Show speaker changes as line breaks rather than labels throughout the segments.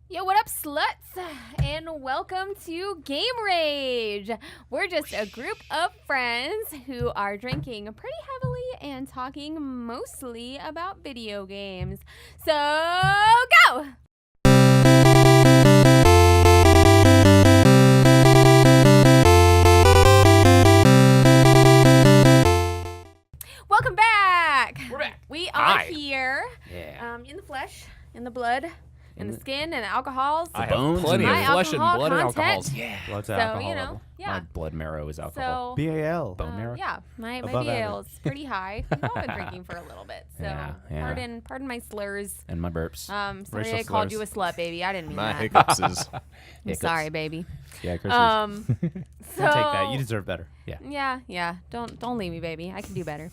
Yo, what up, sluts? And welcome to GameRage. We're just a group of friends who are drinking pretty heavily and talking mostly about video games. So, go! Welcome back.
We're back.
We are
Hi.
here in the flesh, in the blood, in the skin, and the alcohols.
I
Bones
have plenty
and
of
my
flesh and
alcohol
blood and
content.
alcohols.
Yeah.
Blood to
So,
alcohol
you know,
level.
yeah.
My blood marrow is alcohol.
So,
BAL.
Bone marrow?
yeah, my
Above
BAL is pretty high. We've all been drinking for a little bit, so
Yeah.
pardon my slurs.
And my burps.
Sorry
Racial
I called you a
slurs.
slut, baby. I didn't mean
My
that.
hiccups is.
I'm
hiccups.
sorry, baby.
Yeah, Chris.
So
Take that. You deserve better.
yeah. Don't leave me, baby. I can do better.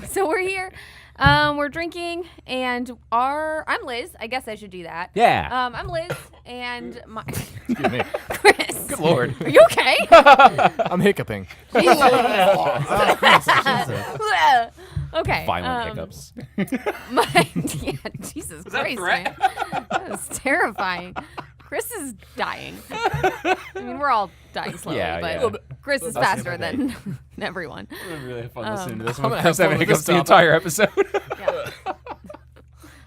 So we're here. We're drinking, and I'm Liz. I guess I should do that.
Yeah.
I'm Liz, and my
Excuse me.
Chris.
Good Lord.
Are you okay?
I'm hiccuping.
Okay.
Violent hiccups.
Yeah, Jesus
that a
Christ,
threat?
man. That was terrifying. Chris is dying. I mean, we're all dying slowly,
Yeah,
but Chris is faster than everyone.
It's really fun listening to this
I'm
one.
gonna have
Having
fun with
hiccups
this
the
topic.
entire episode.
Yeah.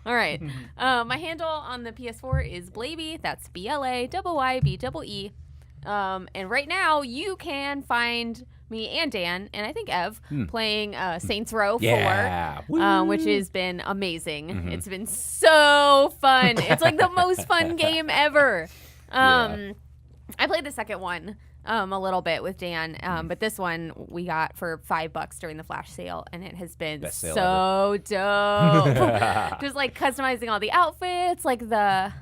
All right. My handle on the PS4 is Blaby. That's BLAYYBEE. And right now you can find me and Dan and I think Ev playing Saints Row 4,
Yeah.
which has been amazing. It's been so fun. It's like the most fun game ever. I played the second one a little bit with Dan, but this one we got for $5 during the flash sale, and it has been
Best sale
so dope. Just like customizing all the outfits, like the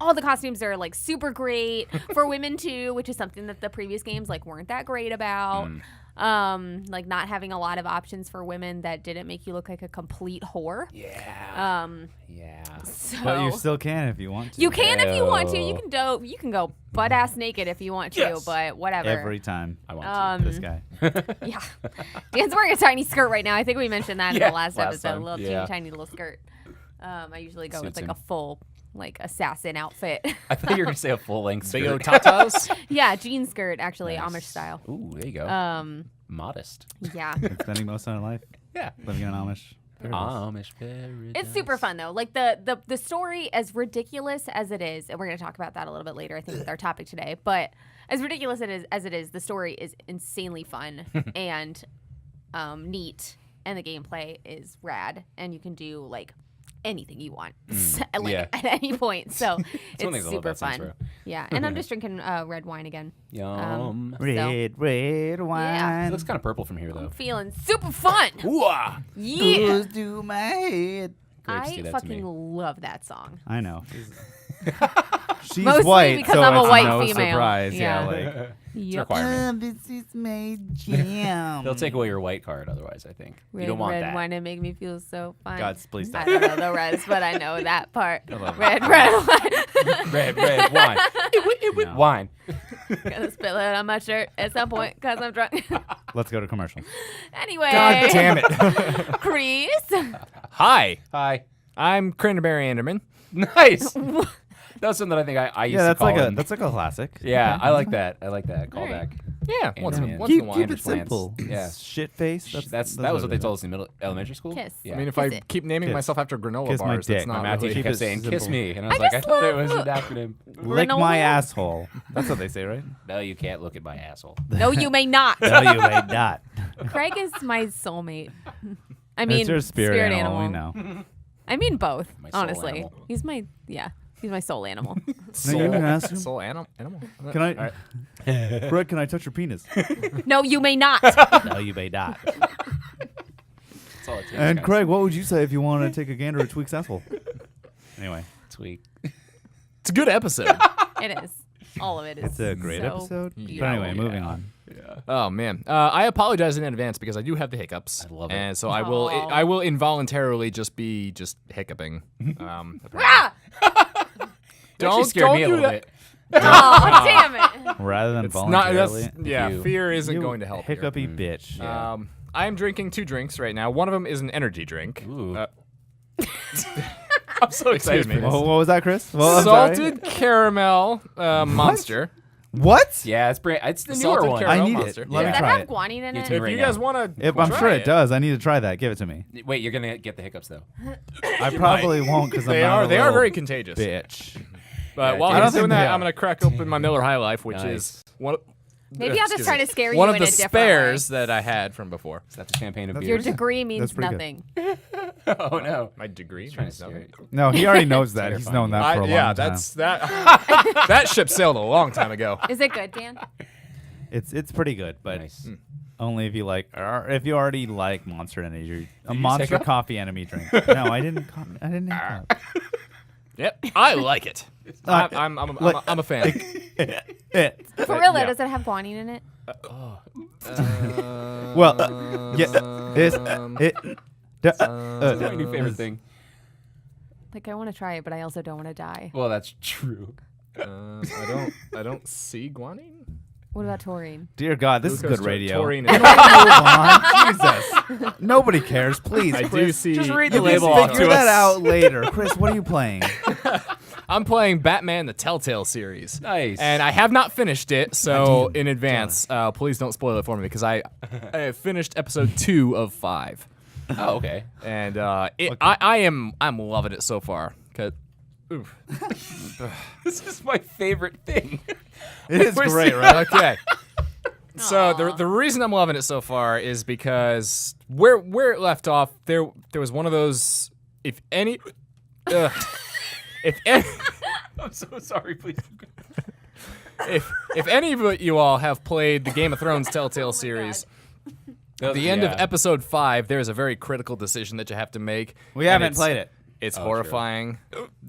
all the costumes are like super great for women too, which is something that the previous games like weren't that great about. Like not having a lot of options for women that didn't make you look like a complete whore.
Yeah.
So
But you still can if you want to.
you can if you want to. You can go butt ass naked if you want to,
Yes.
but whatever.
Every time.
I want
This guy.
Yeah. Dan's wearing a tiny skirt right now. I think we mentioned that in the last episode.
time.
A little
Yeah.
tiny little skirt. I usually go with
Suits
like a
him.
full like assassin outfit.
I thought you were going to say a full-length
Big O
skirt.
tatas.
Yeah, jean skirt actually,
Nice.
Amish style.
Ooh, there you go. Modest.
Yeah.
Spending most of my life
Yeah.
living in an Amish.
Amish paradise.
It's super fun though. Like the story, as ridiculous as it is, and we're gonna talk about that a little bit later, I think, with our topic today. But as ridiculous as it is, the story is insanely fun and neat, and the gameplay is rad, and you can do like anything you want, like
yeah.
at any point. So
one thing
it's
I love
super
about Saints
fun.
Row.
Yeah, and I'm just drinking red wine again.
Yum.
Red
It
wine.
looks kind of purple from here, though.
Feeling super fun.
Ooh-ah.
Yeah,
Goes to my head.
Grapes do
I
that to
fucking
me.
love that song.
I know. She's
Mostly
white,
because
so
I'm a
it's
white
no
female.
surprise.
Yeah.
Like,
It's a requirement.
this is my jam.
They'll take away your white card otherwise, I think. You don't want
red
that.
wine to make me feel so fine.
God, please
I
stop.
don't know the rest, but I know that part.
love it.
Red wine.
Red wine.
No.
Wine.
Gonna spill it on my shirt at some point because I'm drunk.
Let's go to commercial.
Anyway,
God damn it.
Chris.
Hi.
Hi.
I'm Cranberry Anderman.
Nice. That's something that I think I used
Yeah,
to
that's
call
like
him.
that's like a classic.
Yeah, I like that. I like that
All right.
callback.
Yeah, once in
Anderman.
once in a
Keep,
while.
keep it
Anders Lance.
simple.
Yeah.
Shit face.
That was what they told us in elementary school.
Kiss.
Yeah.
I mean, if
Kiss
I
it.
keep naming
Kiss.
myself after granola
Kiss my
bars, that's
dick.
not
Matthew
really...
keep
kept
it
saying "kiss
simple.
me," and I was
I
like, I
just
thought it was
love-
an acronym.
Lick
Granola?
my asshole. That's what they say, right?
No, you can't look at my asshole.
No, you may not.
No, you may not.
Craig is my soulmate. I mean,
it's your spirit animal. We know.
I mean both.
My soul
Honestly,
animal.
he's my soul animal.
No, you can ask him.
Soul animal?
Can I? Brett, can I touch your penis?
No, you may not.
No, you may not.
That's all it takes,
And
guys.
Craig, what would you say if you want to take a gander at Tweak's asshole? Anyway,
Tweak.
It's a good episode.
It is. All of it is.
it's a great
so
episode.
beautiful.
But anyway, moving on.
Oh man, I apologize in advance because I do have the hiccups.
I love it.
And so
Aw.
I will involuntarily just be hiccuping. Apparently.
Ah!
Don't scare me a
do
little
that.
bit.
Oh, damn it.
Rather than
It's not.
voluntarily.
Yeah,
You-
fear isn't
you
going to help. here.
hiccupy bitch.
Yeah.
I am drinking 2 drinks right now. One of them is an energy drink.
Ooh. I'm so excited for
me.
this.
What was that, Chris? Well, I'm sorry.
Salted caramel monster.
What?
Yeah, it's the newer
Salted
one.
caramel
I need
monster.
it. Let
Does
me
that
try
have
it.
guanine in
You
it?
too.
If
Right
you
now.
guys want to,
I'm sure it does. I need to try that. Give it to me.
Wait, you're gonna get the hiccups though.
I probably won't because I'm
They
not
are
a
they are
little
very contagious.
bitch.
But
Yeah,
while
I
I'm
don't
doing
think they
that,
are.
I'm gonna crack open my Miller High Life, which is one.
Maybe I'll just try to scare you
one of
in
the
a different
spares
way.
that I had from before.
Is that the champagne of
That's
Your
beers?
degree means
That's pretty good.
nothing.
Oh no.
My degree.
Trying to
means
scare
nothing.
you.
No, he already knows that. He's known that for a long
Yeah,
time.
that's that. That ship sailed a long time ago.
Is it good, Dan?
It's pretty good, but
Nice.
only if you like, or if you already like Monster Energy, a
you
Monster
hiccup?
coffee enemy drink. No, I didn't. I didn't. hiccup.
Yep, I like it. I'm a fan.
For real, though,
yeah.
does it have guanine in it?
Well, yeah, this it.
That's my new favorite thing.
Like, I want to try it, but I also don't want to die.
Well, that's true.
I don't see guanine.
What about taurine?
Dear God, this is
Glucose
good
to
radio.
taurine
Move
is-
on, Jesus. Nobody cares, please.
I do
Chris,
see.
just read the
You
label
can
off
figure
to
that
us.
out later, Chris. What are you playing?
I'm playing Batman: The Telltale series.
Nice.
And I have not finished it, so in advance, please don't spoil it for me because I have finished episode 2 of 5,
Oh, okay.
and I'm loving it so far. 'Cause- oof.
This is my favorite thing.
It is great, right?
Okay. So the reason I'm loving it so far is because where it left off, there was one of those if any. If any,
I'm so sorry, please.
if any of you all have played the Game of Thrones Telltale series, at the end of episode 5, there is a very critical decision that you have to make.
We
and
haven't
it's-
played it.
It's horrifying.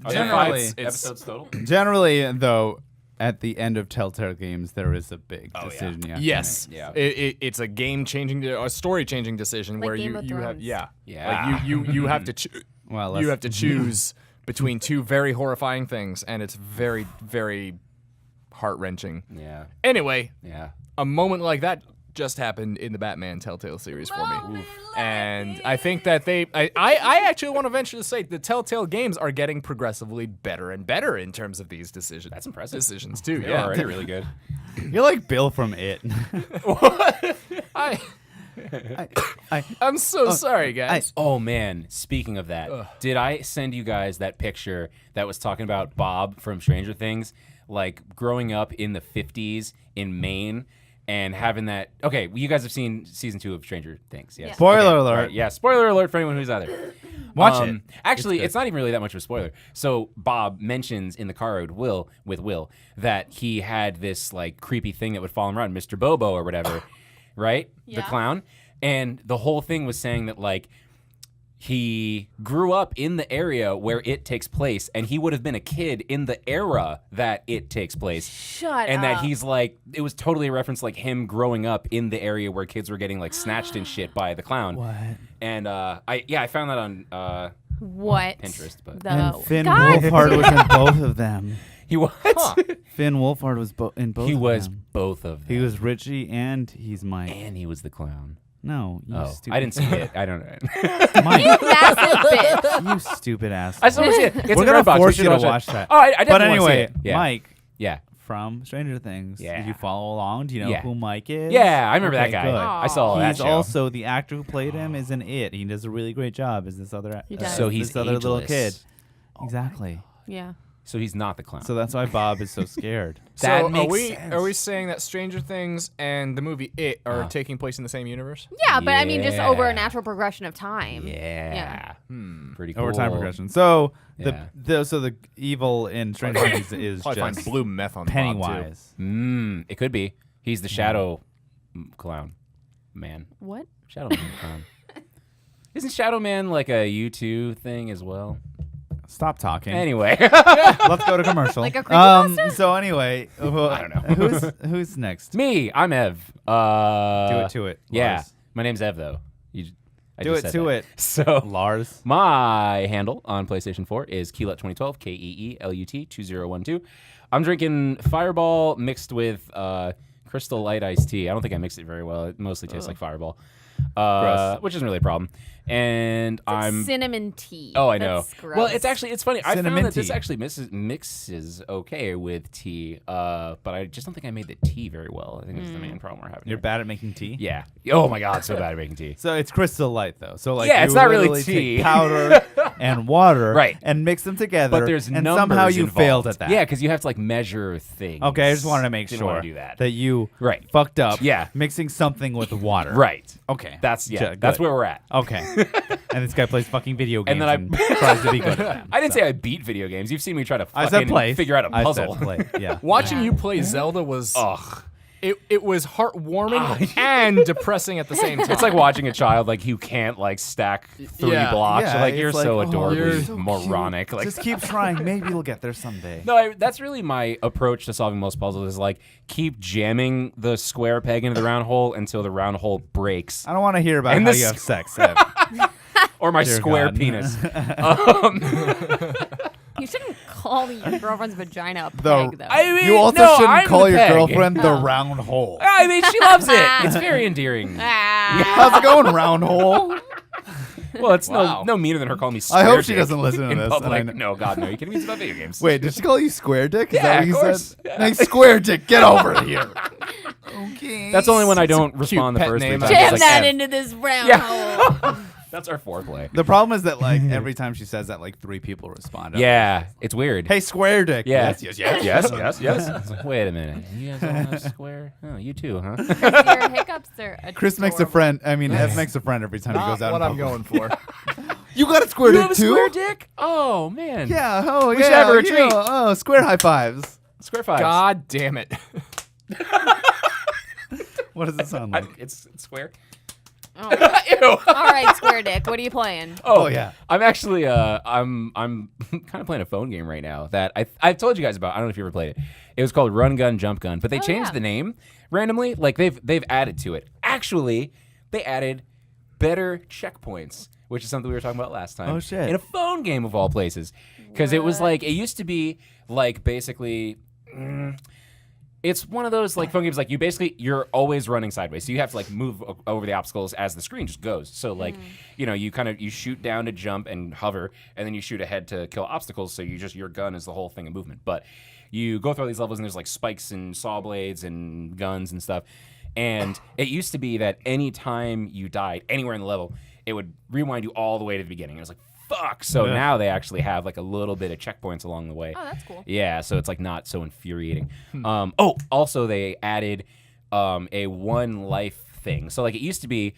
Generally,
It's-
episodes total.
Generally, though, at the end of Telltale games, there is a big decision. You have to
Yes.
make. Yeah.
It's a game-changing, a story-changing decision
Like
where
Game
you
of
have
Thrones.
Yeah.
like you have to
Well,
you have to choose between two very horrifying things, and it's very very heart-wrenching.
Yeah.
Anyway,
Yeah.
a moment like that just happened in the Batman Telltale series for me. And I think that I actually want to venture to say the Telltale games are getting progressively better and better in terms of these decisions.
That's impressive.
Decisions too.
They're
Yeah.
already really good.
You're like Bill from It.
I'm so sorry, guys.
Oh man, speaking of that, did I send you guys that picture that was talking about Bob from Stranger Things, like growing up in the 50s in Maine and having that? Okay, well, you guys have seen season 2 of Stranger Things, yes?
Yeah.
Spoiler
Okay,
alert.
all right, yeah, spoiler alert for anyone who's out there.
Watch it.
Actually, it's not even really that much of a spoiler. So Bob mentions in the car with Will that he had this like creepy thing that would follow him around, Mr. Bobo or whatever, right? The
Yeah.
clown. And the whole thing was saying that like he grew up in the area where it takes place, and he would have been a kid in the era that it takes place.
Shut
And
up.
that he's like, it was totally a reference like him growing up in the area where kids were getting like snatched and shit by the clown.
What?
And I found that on
What?
Pinterest, but-
The
And Finn
God.
Wolfhard was in both of them.
he was
Finn Wolfhard was in both.
he
of
was
them.
both of them.
He was Richie and he's Mike.
and he was the clown.
No, you
Oh,
stupid.
I didn't see it. I don't know.
Mike,
Massive bitch.
you stupid ass.
I still want to see it. It's
We're
in
gonna
Redbox. We
force
should
you to
watch it.
watch that.
Oh, I definitely
But
want to see
anyway,
it. Yeah.
Mike
Yeah.
from Stranger Things.
Yeah.
Did you follow along? Do you know
Yeah.
who Mike is?
Yeah, I remember
Okay,
that guy.
good.
I saw that
He's
show.
also the actor who played him is in It. He does a really great job as this other.
He does.
So he's
this other little
ageless.
kid. Exactly.
Yeah.
So he's not the clown.
So that's why Bob is so scared.
That
so
makes sense.
are we saying that Stranger Things and the movie It are taking place in the same universe?
Yeah, but I mean, just over a
Yeah.
natural progression of time.
yeah. Pretty cool.
Over time progression. So
Yeah.
the evil in Stranger Things is
Probably find
just
blue meth on Bob, too.
Pennywise.
It could be. He's the shadow clown man.
What?
Shadow man clown. Isn't Shadow Man like a U2 thing as well?
Stop talking.
Anyway.
Let's go to commercial.
Like a creepypasta?
So anyway, I
don't know.
who's next?
Me, I'm Ev.
Do it to it.
Yeah.
Lars.
My name's Ev, though. I
Do
just
it
said
to
that.
it.
So
Lars.
my handle on PlayStation 4 is Keelut2012, KEELUT2012. I'm drinking Fireball mixed with Crystal Light Iced Tea. I don't think I mixed it very well. It mostly tastes like Fireball,
Gross.
which isn't really a problem. and I'm
cinnamon tea.
Oh, I know.
That's gross.
Well, it's funny. I
Cinnamon
found that this
tea.
actually mixes okay with tea. But I just don't think I made the tea very well. I think it's the main problem we're having.
You're
here.
bad at making tea?
Yeah. Oh my god, so bad at making tea.
So it's Crystal Light, though. So like,
Yeah,
you
it's not really
literally
tea.
take powder and water,
Right.
and mix them together.
But there's
and
numbers
somehow you
involved.
failed at that.
Yeah, because you have to like measure things.
Okay, I just wanted to make
Didn't
sure
wanna do that.
you
Right.
fucked up.
Yeah.
mixing something with water.
Right.
Okay.
That's
Good.
that's where we're at.
Okay. And this guy plays fucking video games
And then I
tries to be good at them.
I didn't say I beat video games. You've seen me try to
I said
fucking
play.
figure out a puzzle.
I said play. Yeah.
Watching you play Zelda was
Ugh.
it was heartwarming and depressing at the same time.
It's like watching a child like who can't like stack 3
Yeah.
blocks.
Yeah,
Like
it's
you're
like,
so
oh,
adorably
you're so
moronic. Like
Just keep trying. Maybe you'll get there someday.
no, that's really my approach to solving most puzzles. Is like keep jamming the square peg into the round hole until the round hole breaks,
I don't want to hear about
And
how
this-
you have sex. Ev.
or my
Dear
square
God.
penis.
You shouldn't call your girlfriend's vagina a
The-
peg, though.
I mean,
You also
no,
shouldn't
I'm
call
the
your
peg.
girlfriend the round hole.
I mean, she loves it. It's very endearing.
Ah.
How's it going, round hole?
Well, it's
Wow.
no meaner than her calling me.
I
Square
hope she
dick
doesn't listen to
in
this.
public.
And I
No, God, no. You kidding me? It's about video games.
Wait, did she call you square dick? Is
Yeah,
that what
of
you
course.
said?
Yeah.
Like, square dick, get over here. Okay.
That's only when I don't
cute
respond the
pet
first 3
name.
times.
Jam
It's like,
that
Ev.
into this round
Yeah.
hole.
That's our foreplay.
The problem is that like every time she says that, like 3 people respond.
Yeah, it's weird.
Hey, square dick.
Yeah.
Yes, yes, yes.
yes. It's like, wait a minute. You guys all have square? Oh, you too, huh?
Your hiccups are
Chris makes a
adorable.
friend. I mean, Ev makes a friend every time he
Not
goes out.
what
in
I'm
public.
going for.
You got a square
You
dick
have a
too?
square dick? Oh man.
Yeah. Oh,
We
yeah.
should have a
yeah,
retreat.
Oh, square high fives.
Square fives.
God damn it.
What does it sound like?
It's square.
Oh.
Ew.
All right, Square Dick. What are you playing?
Oh, yeah.
I'm actually I'm kind of playing a phone game right now that I've told you guys about. I don't know if you ever played it. It was called Run Gun Jump Gun, but they changed
yeah.
the name randomly. Like they've added to it. Actually, they added better checkpoints, which is something we were talking about last time.
Oh, shit.
In a phone game of all places, because it was like it used to be like basically. It's one of those like phone games like you're always running sideways, so you have to like move over the obstacles as the screen just goes. So like you shoot down to jump and hover, and then you shoot ahead to kill obstacles. So your gun is the whole thing of movement. But you go through all these levels and there's like spikes and saw blades and guns and stuff. And it used to be that any time you died anywhere in the level, it would rewind you all the way to the beginning. It was like fuck. So
Yeah.
now they actually have like a little bit of checkpoints along the way.
Oh, that's cool.
Yeah, so it's like not so infuriating. Also they added a 1 life thing. So like it used to be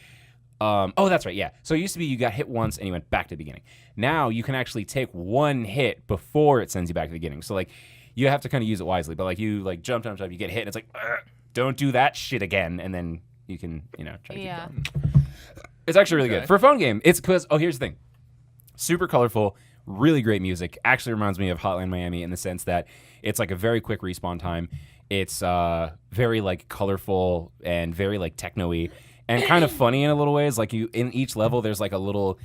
that's right, yeah. So it used to be you got hit once and you went back to the beginning. Now you can actually take 1 hit before it sends you back to the beginning. So like you have to kind of use it wisely. But like you like jump, you get hit, and it's like don't do that shit again, and then you can, try to keep going. It's actually really good. For a phone game, it's because here's the thing. Super colorful, really great music. Actually reminds me of Hotline Miami in the sense that it's like a very quick respawn time. It's very like colorful and very like techno-y and kind of funny in a little ways. Like in each level, there's like a little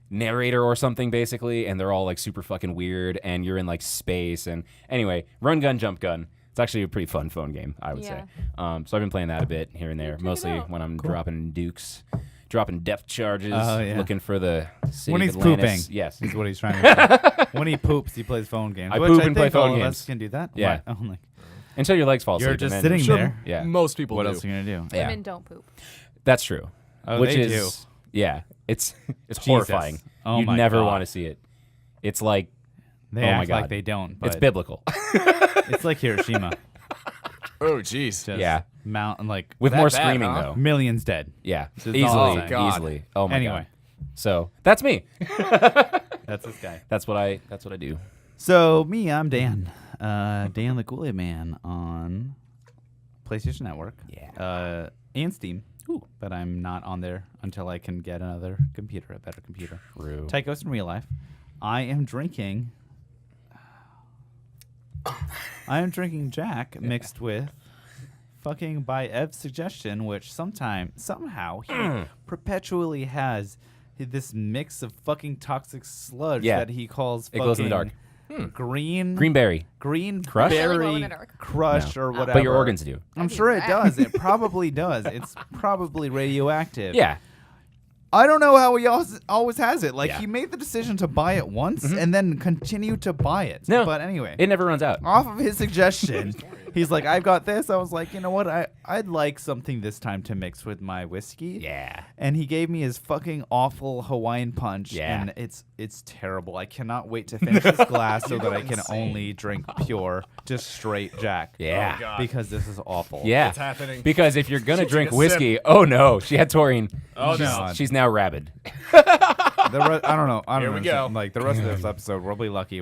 narrator or something basically, and they're all like super fucking weird. And you're in like space. And anyway, Run Gun Jump Gun. It's actually a pretty fun phone game, I would say. So I've been playing that a bit here and there, mostly when I'm dropping dukes. Dropping depth charges, looking for the city
When
of
he's
Atlantis.
pooping.
Yes.
Is what he's trying to say. When he poops, he plays phone games.
I
which
poop and play
think
phone
all of
games.
us can do that.
Yeah.
Why? Only.
Until your legs fall
You're
asleep.
just
and then,
sitting there.
Yeah.
Most people
What
do.
else are you gonna do?
Yeah.
Women don't poop.
That's true.
Oh,
Which
they
is
do.
yeah. It's horrifying.
Oh
You'd
my
never
God.
want to see it. It's like
They
oh
act
my God.
like they don't. But
it's biblical.
It's like Hiroshima.
Oh, jeez.
Just
Yeah.
Mountain like
With
That
more
bad,
screaming
huh?
though.
millions dead.
Yeah.
Just all
Easily.
I'm
saying.
Easily. Oh my
Anyway.
God. So that's me.
That's this guy.
That's what I do.
So me, I'm Dan. Dan the Kool-Aid Man on PlayStation Network.
Yeah.
And Steam. But I'm not on there until I can get a better computer.
True.
Tychos in real life. I am drinking Jack mixed with fucking by Ev's suggestion, which somehow he perpetually has this mix of fucking toxic sludge
Yeah.
that he calls
It glows in the dark.
green
Green Crush?
Really glow in
berry
the dark.
crush or whatever.
But your organs do.
I'm
That'd be
sure it
rad.
does. It probably does. It's probably radioactive.
Yeah.
I don't know how he always has it. Like,
Yeah.
he made the decision to buy it once and then continue to buy it.
No.
But anyway.
It never runs out.
Off of his suggestion, he's like, I've got this. I was like, you know what? I'd like something this time to mix with my whiskey.
Yeah.
And he gave me his fucking awful Hawaiian punch.
Yeah.
And it's terrible. I cannot wait to finish this glass so that I can only drink pure, just straight Jack.
Yeah.
Oh, God.
Because this is awful.
Yeah.
What's happening?
Because if you're going to drink
a
whiskey, oh no, she had taurine.
Oh, no.
She's now rabid.
I don't know. I don't
Here
know.
we go.
Like, the rest of this episode, we'll be lucky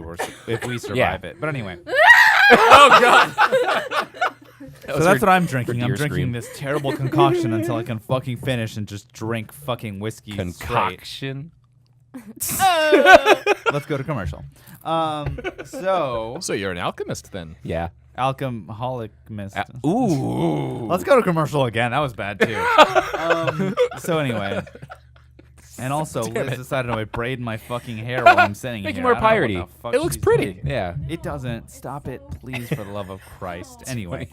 if we survive
Yeah.
it. But anyway.
Oh, God.
So that's what I'm drinking.
her
I'm
deer
drinking
scream.
this terrible concoction until I can fucking finish and just drink fucking whiskey straight.
Concoction.
Let's go to commercial. So
So you're an alchemist then?
Yeah.
alcoholic mist.
Ooh.
Let's go to commercial again. That was bad too. So anyway. And also, Liz decided to braid my fucking hair while I'm sitting
Make it
here.
more
I don't know
piratey.
what the fuck
It looks
she's
pretty.
doing.
Yeah.
It doesn't. Stop it, please, for the love of Christ. Anyway,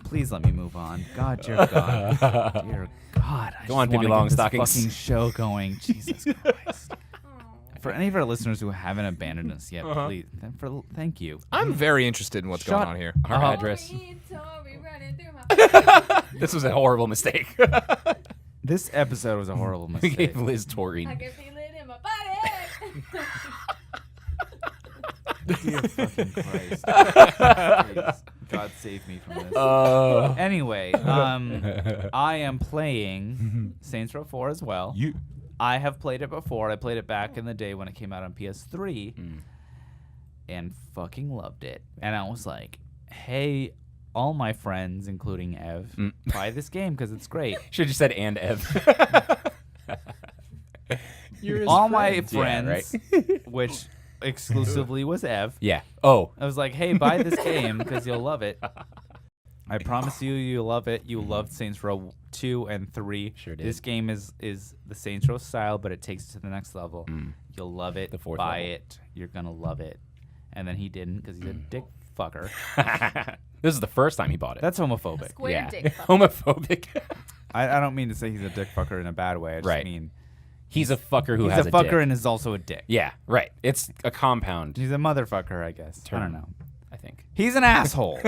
please let me move on. God, dear God, dear God. I
Go on,
just
Pippi
wanna get this
Longstockings.
fucking show going. Jesus Christ. For any of our listeners who haven't abandoned us yet, please, thank you.
I'm very interested in what's
Shut
going on here.
Our address.
Tori running through my-
This was a horrible mistake.
This episode was a horrible
We
mistake.
gave Liz
I
taurine.
can feel it in my body.
Dear fucking Christ. Please, God save me from this. Anyway, I am playing Saints Row 4 as well. I have played it before. I played it back in the day when it came out on PS3 and fucking loved it. And I was like, hey, all my friends, including Ev, buy this game because it's great.
Should have just said and Ev.
All my
Yeah,
friends, which exclusively was Ev,
Yeah. Oh.
I was like, hey, buy this game because you'll love it. I promise you'll love it. You loved Saints Row 2 and 3.
Sure did.
This game is the Saints Row style, but it takes it to the next level. You'll love it.
The fourth
buy
level.
it. You're going to love it. And then he didn't because he's a dick fucker.
This is the first time he bought it.
That's homophobic.
Square
yeah.
dick. fuck.
Homophobic.
I don't mean to say he's a dick fucker in a bad way. I just
Right.
mean
He's a fucker who
he's
has
a fucker
dick.
and is also a dick.
Yeah, right. It's a compound,
He's a motherfucker, I guess. I don't know.
I think.
He's an asshole.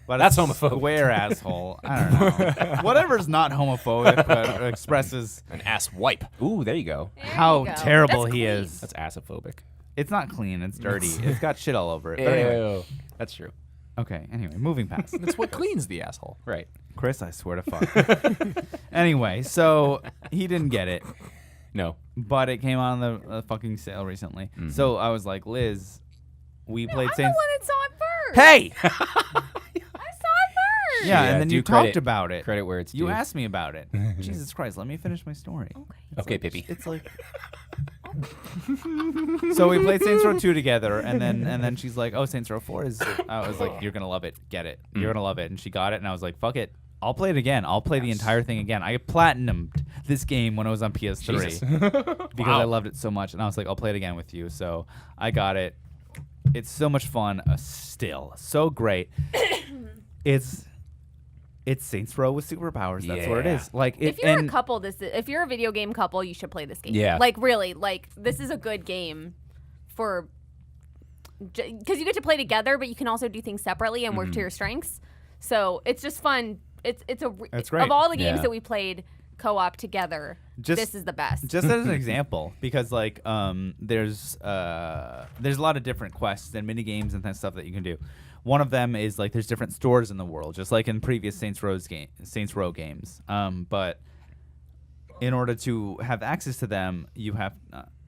But
That's
a
homophobic.
Square asshole. I don't know. Whatever's not homophobic but expresses
An ass wipe.
Ooh, there you go.
There
how
you go.
terrible
That's
he
clean.
is.
That's assophobic.
It's not clean. It's dirty. It's got shit all over it. But anyway.
Ew. That's true.
Okay. Anyway, moving past.
It's what cleans the asshole.
Right.
Chris, I swear to fuck. Anyway, so he didn't get it,
No.
but it came on the fucking sale recently. So I was like, Liz, we played
I'm the
Saints.
one that saw it first.
Hey.
I saw it first.
Yeah,
Yeah,
and then
do
you
credit-
talked about it.
Credit where it's
You
due.
asked me about it. Jesus Christ, let me finish my story.
Okay, Pippi.
It's like so we played Saints Row 2 together, and then she's like, "Oh, Saints Row 4 is." I was like, "You're gonna love it. Get it. You're gonna love it." And she got it, and I was like, "Fuck it. I'll play it again. I'll play the entire thing again." I platinumed this game when it was on PS3
Jesus.
because I loved it so much, and I was like, "I'll play it again with you." So I got it. It's so much fun. Still so great. It's Saints Row with superpowers. That's what it
Yeah.
is. Like
If you're a couple, if you're a video game couple, you should play this game.
Yeah.
Like really, like this is a good game for because you get to play together, but you can also do things separately and work to your strengths. So it's just fun. It's
It's great.
Of all the games
Yeah.
that we played co-op together, this is the best.
Just as an example, because like there's a lot of different quests and mini games and that stuff that you can do. One of them is like there's different stores in the world, just like in previous Saints Row games. But in order to have access to them, you have.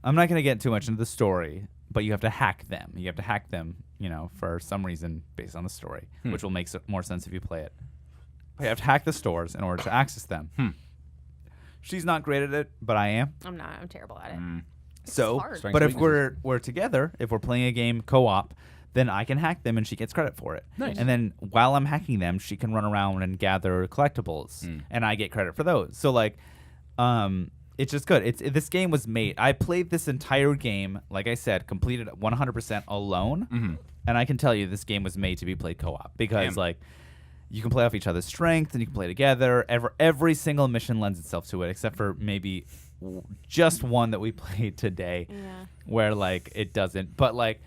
I'm not going to get too much into the story, but you have to hack them. You have to hack them, for some reason based on the story, which will make more sense if you play it. But you have to hack the stores in order to access them. She's not great at it, but I am.
I'm not. I'm terrible at it.
So,
hard.
but if
Strengths,
we're together, if we're playing a game co-op, then I can hack them and she gets credit for it.
Nice.
And then while I'm hacking them, she can run around and gather collectibles, and I get credit for those. So like, it's just good. This game was made. I played this entire game, like I said, completed 100% alone, and I can tell you this game was made to be played co-op because
Damn.
like. you can play off each other's strength, and you can play together. Every single mission lends itself to it, except for maybe just one that we played today, where like it doesn't. But like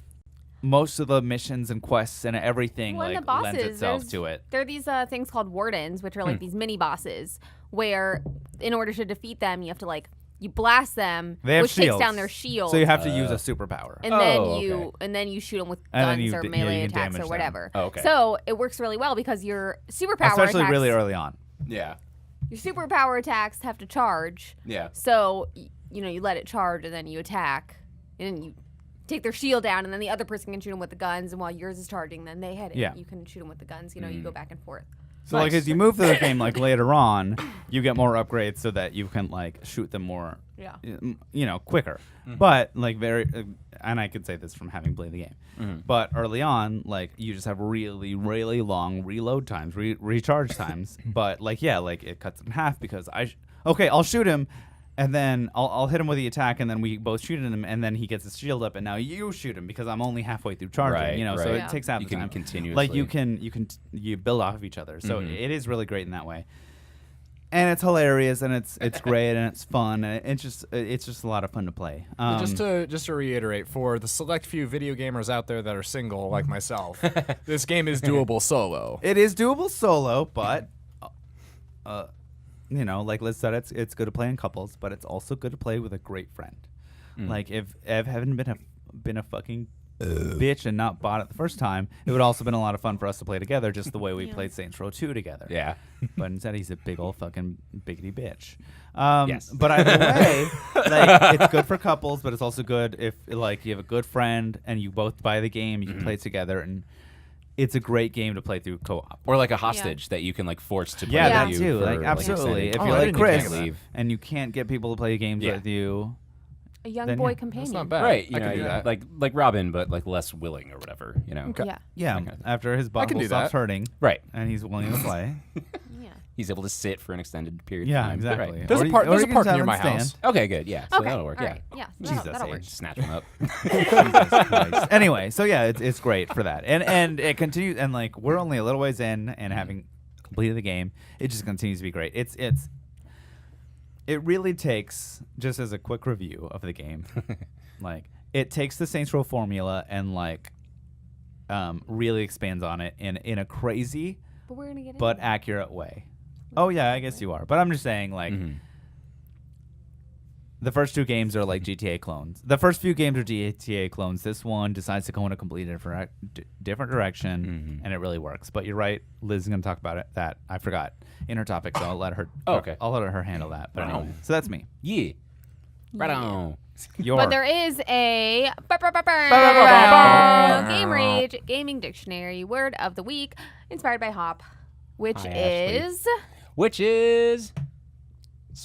most of the missions and quests and everything
Well, and
like
the bosses,
lends itself to it.
There are these things called wardens, which are like these mini bosses, where in order to defeat them, you have to like you blast them,
They have
which takes
shields.
down their shield.
So you have to use a superpower.
and then you shoot them with
And then
guns
you
or
d- yeah,
melee
you can
attacks
damage
or
them.
whatever.
Oh, okay.
So it works really well because your superpower
Especially
attacks,
really early on.
Yeah.
your superpower attacks have to charge.
Yeah.
So you let it charge and then you attack and then you take their shield down and then the other person can shoot them with the guns and while yours is charging then they hit it.
Yeah.
You can shoot them with the guns. You go back and forth.
So like as you move through the game, like later on, you get more upgrades so that you can like shoot them more, quicker. But like and I could say this from having played the game. But early on, like you just have really, really long reload times, recharge times. But like like it cuts in half because I'll shoot him. And then I'll hit him with the attack, and then we both shoot at him, and then he gets his shield up, and now you shoot him because I'm only halfway through charging,
Right,
So
right.
it takes half
You
the
can
time.
continuously.
Like you build off of each other, so it is really great in that way. And it's hilarious, and it's great, and it's fun, and it's just a lot of fun to play.
Just to reiterate, for the select few video gamers out there that are single like myself, this game is doable solo.
It is doable solo, but like Liz said, it's good to play in couples, but it's also good to play with a great friend. Like if Ev hadn't been a fucking bitch and not bought it the first time, it would also been a lot of fun for us to play together, just the way we played Saints Row 2 together.
Yeah.
But instead, he's a big old fucking biggity bitch.
Yes.
But either way, like it's good for couples, but it's also good if like you have a good friend and you both buy the game, you can play it together, and it's a great game to play through co-op.
Or like a hostage that you can like force to play
Yeah,
with
that
you.
too.
for,
Like absolutely.
extended-
If you're
I
like
didn't think
Chris
of that.
and you can't get people to play games
Yeah.
with you,
A young
Then,
boy
yeah,
companion.
That's not bad.
Right,
I can do that.
like Robin, but like less willing or whatever,
Okay.
Yeah.
yeah,
Okay.
after his
can
butthole
do
stops
that.
hurting
Right.
and he's willing to play.
Yeah.
He's able to sit for an extended period
Yeah,
of time.
exactly.
Right.
There's
Or
a
you-
park.
or
There's
you
a
can
park
have
near
him
my
stand.
house.
Okay, good. Yeah. So
Okay.
that'll work.
all
Yeah.
right. Yeah.
Jesus
That'll
H.
work.
Snatch him up.
Jesus Christ. Anyway, so yeah, it's great for that, and it continues, and like we're only a little ways in, and having completed the game, it just continues to be great. It really takes, just as a quick review of the game, like it takes the Saints Row formula and like really expands on it in a crazy
But we're gonna get
but
into
accurate way. Oh yeah, I guess you are, but I'm just saying like. The first two games are like GTA clones. The first few games are GTA clones. This one decides to go in a completely different direction, and it really works. But you're right, Liz is going to talk about it. That I forgot in her topic, so I'll let her.
Oh, okay.
I'll let her handle that. But anyway, so that's me.
Yeah. Right on.
Your
But there is a GameRage gaming dictionary word of the week inspired by Hop, which
Hi, Ashley.
is
Which is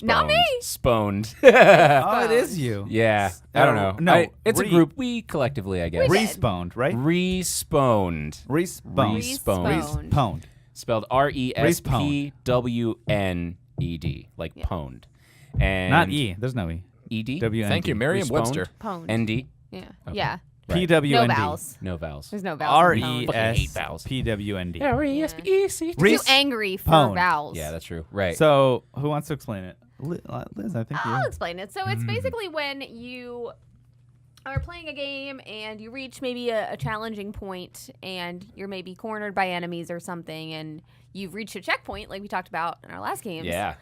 Not me.
Spwned.
oh, it is you.
Yeah. I don't know.
No,
it's a group. We collectively, I guess.
We did.
Respawned, right?
Respawned.
Respawned.
Respawned.
Respawned.
Spelled RESPWNED, like pwned. And
Not E. There's no E.
ED.
WND.
Thank you, Merriam-Webster.
pwned.
ND.
Yeah.
Okay.
Yeah.
Right.
No
PWND.
vowels.
No vowels.
There's no vowels. in pwned.
Fucking hate vowels.
RESPWND.
RESPEC.
Too angry for
Pwned.
vowels.
Yeah, that's true. Right.
So, who wants to explain it? Liz, I think you.
I'll explain it. So it's basically when you are playing a game and you reach maybe a challenging point and you're maybe cornered by enemies or something and you've reached a checkpoint like we talked about in our last games.
yeah.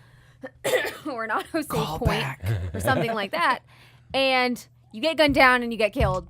Or an auto save point or something like that. And you get gunned down and you get killed.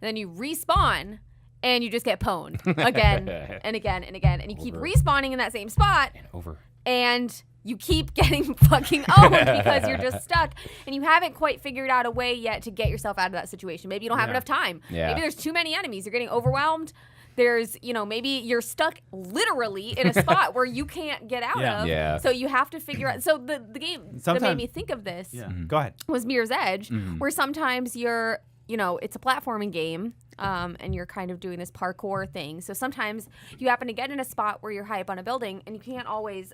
And then you respawn and you just get pwned again and again and again. And you keep
Over.
respawning in that same spot
Over.
and you keep getting fucking owned because you're just stuck and you haven't quite figured out a way yet to get yourself out of that situation. Maybe you don't have enough time.
Yeah.
Maybe there's too many enemies. You're getting overwhelmed. There's, maybe you're stuck literally in a spot where you can't get out
Yeah.
of.
Yeah.
So you have to figure out. So the game that made
Sometimes-
me think of this
Yeah. Go ahead.
was Mirror's Edge, where sometimes you're, it's a platforming game, and you're kind of doing this parkour thing. So sometimes you happen to get in a spot where you're high up on a building, and you can't always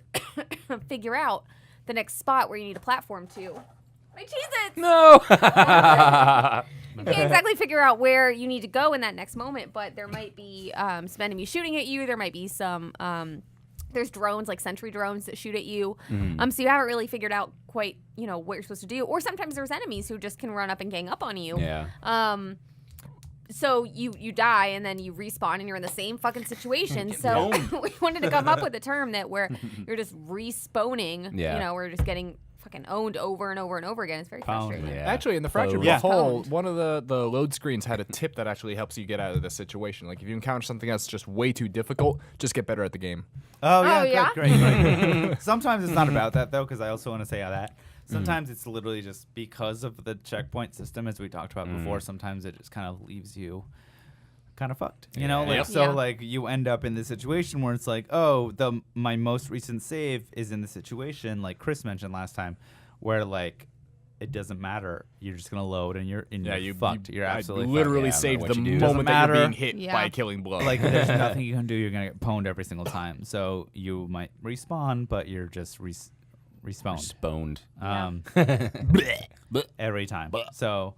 figure out the next spot where you need a platform to. My Cheez-Its!
No.
You can't exactly figure out where you need to go in that next moment, but there might be some enemies shooting at you. There might be some There's drones, like sentry drones that shoot at you. So you haven't really figured out quite, what you're supposed to do. Or sometimes there's enemies who just can run up and gang up on you.
Yeah.
So you die and then you respawn and you're in the same fucking situation. So we wanted to come up with a term where you're just respawning.
Yeah.
We're just getting fucking owned over and over and over again. It's very frustrating.
Yeah.
Actually, in the Fractured
Yeah.
Behold, one of the load screens had a tip that actually helps you get out of this situation. Like if you encounter something that's just way too difficult, just get better at the game.
Oh yeah,
Oh, yeah?
Great. Sometimes it's not about that though, because I also want to say that. Sometimes it's literally just because of the checkpoint system, as we talked about before. Sometimes it just kind of leaves you kind of fucked,
Yep.
So like you end up in this situation where it's like, oh, my most recent save is in the situation like Chris mentioned last time, where like it doesn't matter. You're just gonna load and you're fucked. You're absolutely
literally
fucked.
saved
Yeah,
the
what you do.
moment that you're being hit
Yeah.
by a killing blow.
like there's nothing you can do. You're gonna get pwned every single time. So you might respawn, but you're just respawned
Sponed.
every time. So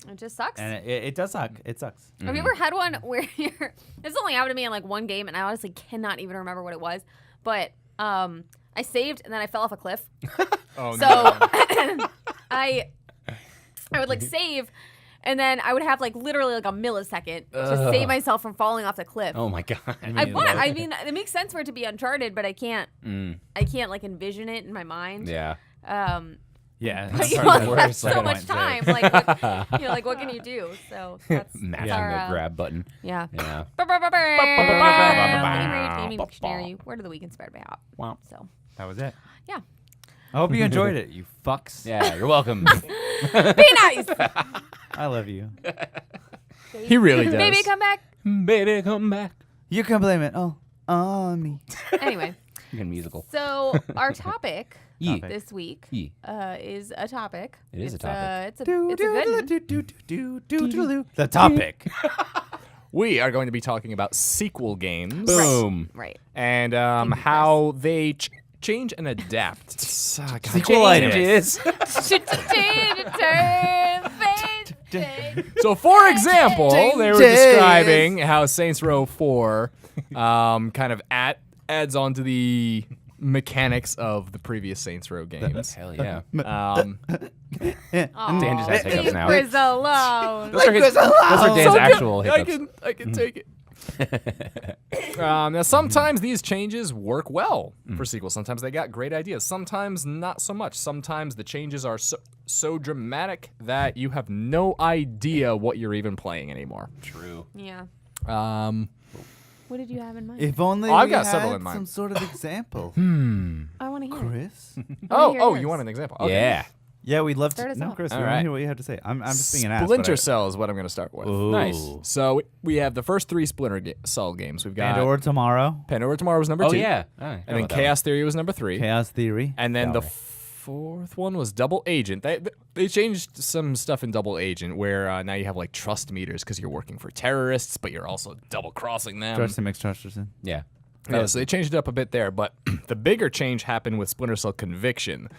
It just sucks.
and it does suck. It sucks.
Have you ever had one where this only happened to me in like one game, and I honestly cannot even remember what it was. But I saved and then I fell off a cliff.
oh
So
no.
I would like save, and then I would have like literally like a millisecond to save myself from falling off the cliff.
Oh my god.
I want. I mean, it makes sense for it to be Uncharted, but I can't. I can't like envision it in my mind.
Yeah.
Yeah.
But
that's
you
part of
only
the
have
worst.
so
I
much
might say.
time. Like, what can you do? So that's
Mashing
our,
the grab button.
Yeah.
Yeah.
GameRage Gaming Dictionary. Word of the week inspired by Hop.
Wow.
So
That was it.
yeah.
I hope you enjoyed it, you fucks.
Yeah, you're welcome.
Be nice.
I love you.
He really does.
Baby, come back.
Baby, come back.
You can blame it all on me.
Anyway,
You're musical.
so our topic
Yee.
this week
Yee.
is a topic.
It is a
It's
topic.
It's a good one.
The topic.
We are going to be talking about sequel games.
Boom.
Right.
And how they change and adapt.
Sequelitis.
So, for example, they were describing how Saints Row 4 kind of adds on to the mechanics of the previous Saints Row games.
Hell yeah.
Um,
Dan just has hiccups now.
Leave Chris alone.
Those are Dan's actual hiccups.
I can take it. Now, sometimes these changes work well for sequels. Sometimes they got great ideas. Sometimes not so much. Sometimes the changes are so dramatic that you have no idea what you're even playing anymore.
True.
Yeah.
What
did you have in mind?
If only
I've
we
got
had
several in mind.
some sort of example.
I want to hear. it.
Chris?
Oh,
yours.
you want an example? Okay.
Yeah.
Yeah, we'd love
Start
to.
us
No,
off.
Chris, we
All
want to
right.
hear what you have to say. I'm just being an ass.
Splinter Cell is what I'm going to start with.
Nice.
So we have the first three Splinter Cell games. We've got
Pandora Tomorrow.
Pandora Tomorrow was number
Oh
2.
yeah.
And then Chaos Theory was number 3.
Chaos Theory.
And then the fourth one was Double Agent. They changed some stuff in Double Agent where now you have like trust meters because you're working for terrorists, but you're also double crossing them.
Justin McTrusterson.
Yeah.
Yeah, so they changed it up a bit there, but the bigger change happened with Splinter Cell Conviction,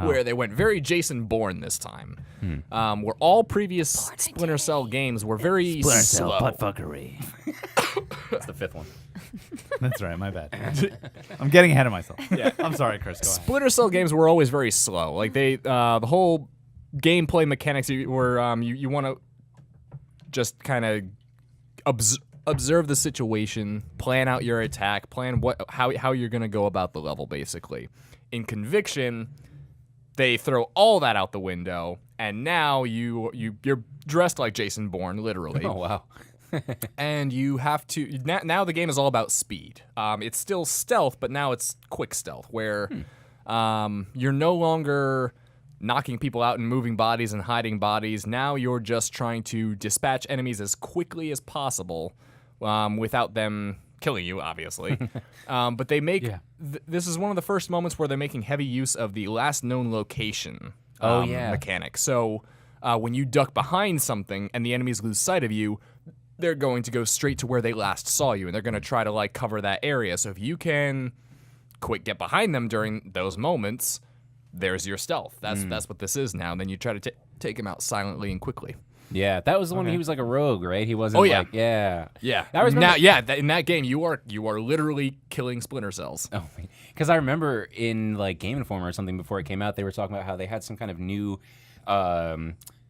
where they went very Jason Bourne this time. Where all previous Splinter Cell games were very slow.
buttfuckery.
That's the fifth one.
That's right. My bad. I'm getting ahead of myself. Yeah. I'm sorry, Chris. Go ahead.
Splinter Cell games were always very slow. Like the whole gameplay mechanics were you want to just kind of observe the situation, plan out your attack, plan how you're gonna go about the level. Basically, in Conviction, they throw all that out the window, and now you're dressed like Jason Bourne, literally.
Oh wow.
And you have to now the game is all about speed. It's still stealth, but now it's quick stealth, where you're no longer knocking people out and moving bodies and hiding bodies. Now you're just trying to dispatch enemies as quickly as possible without them killing you, obviously. But they make this is one of the first moments where they're making heavy use of the last known location mechanic. So when you duck behind something and the enemies lose sight of you, they're going to go straight to where they last saw you, and they're going to try to like cover that area. So if you can get behind them during those moments, there's your stealth. That's what this is now. And then you try to take them out silently and quickly.
Yeah, that was the one he was like a rogue, right? He wasn't.
Oh, yeah.
Like, yeah.
Yeah.
I remember-
Now, yeah, in that game, you are literally killing Splinter Cells.
Oh, because I remember in like Game Informer or something before it came out, they were talking about how they had some kind of new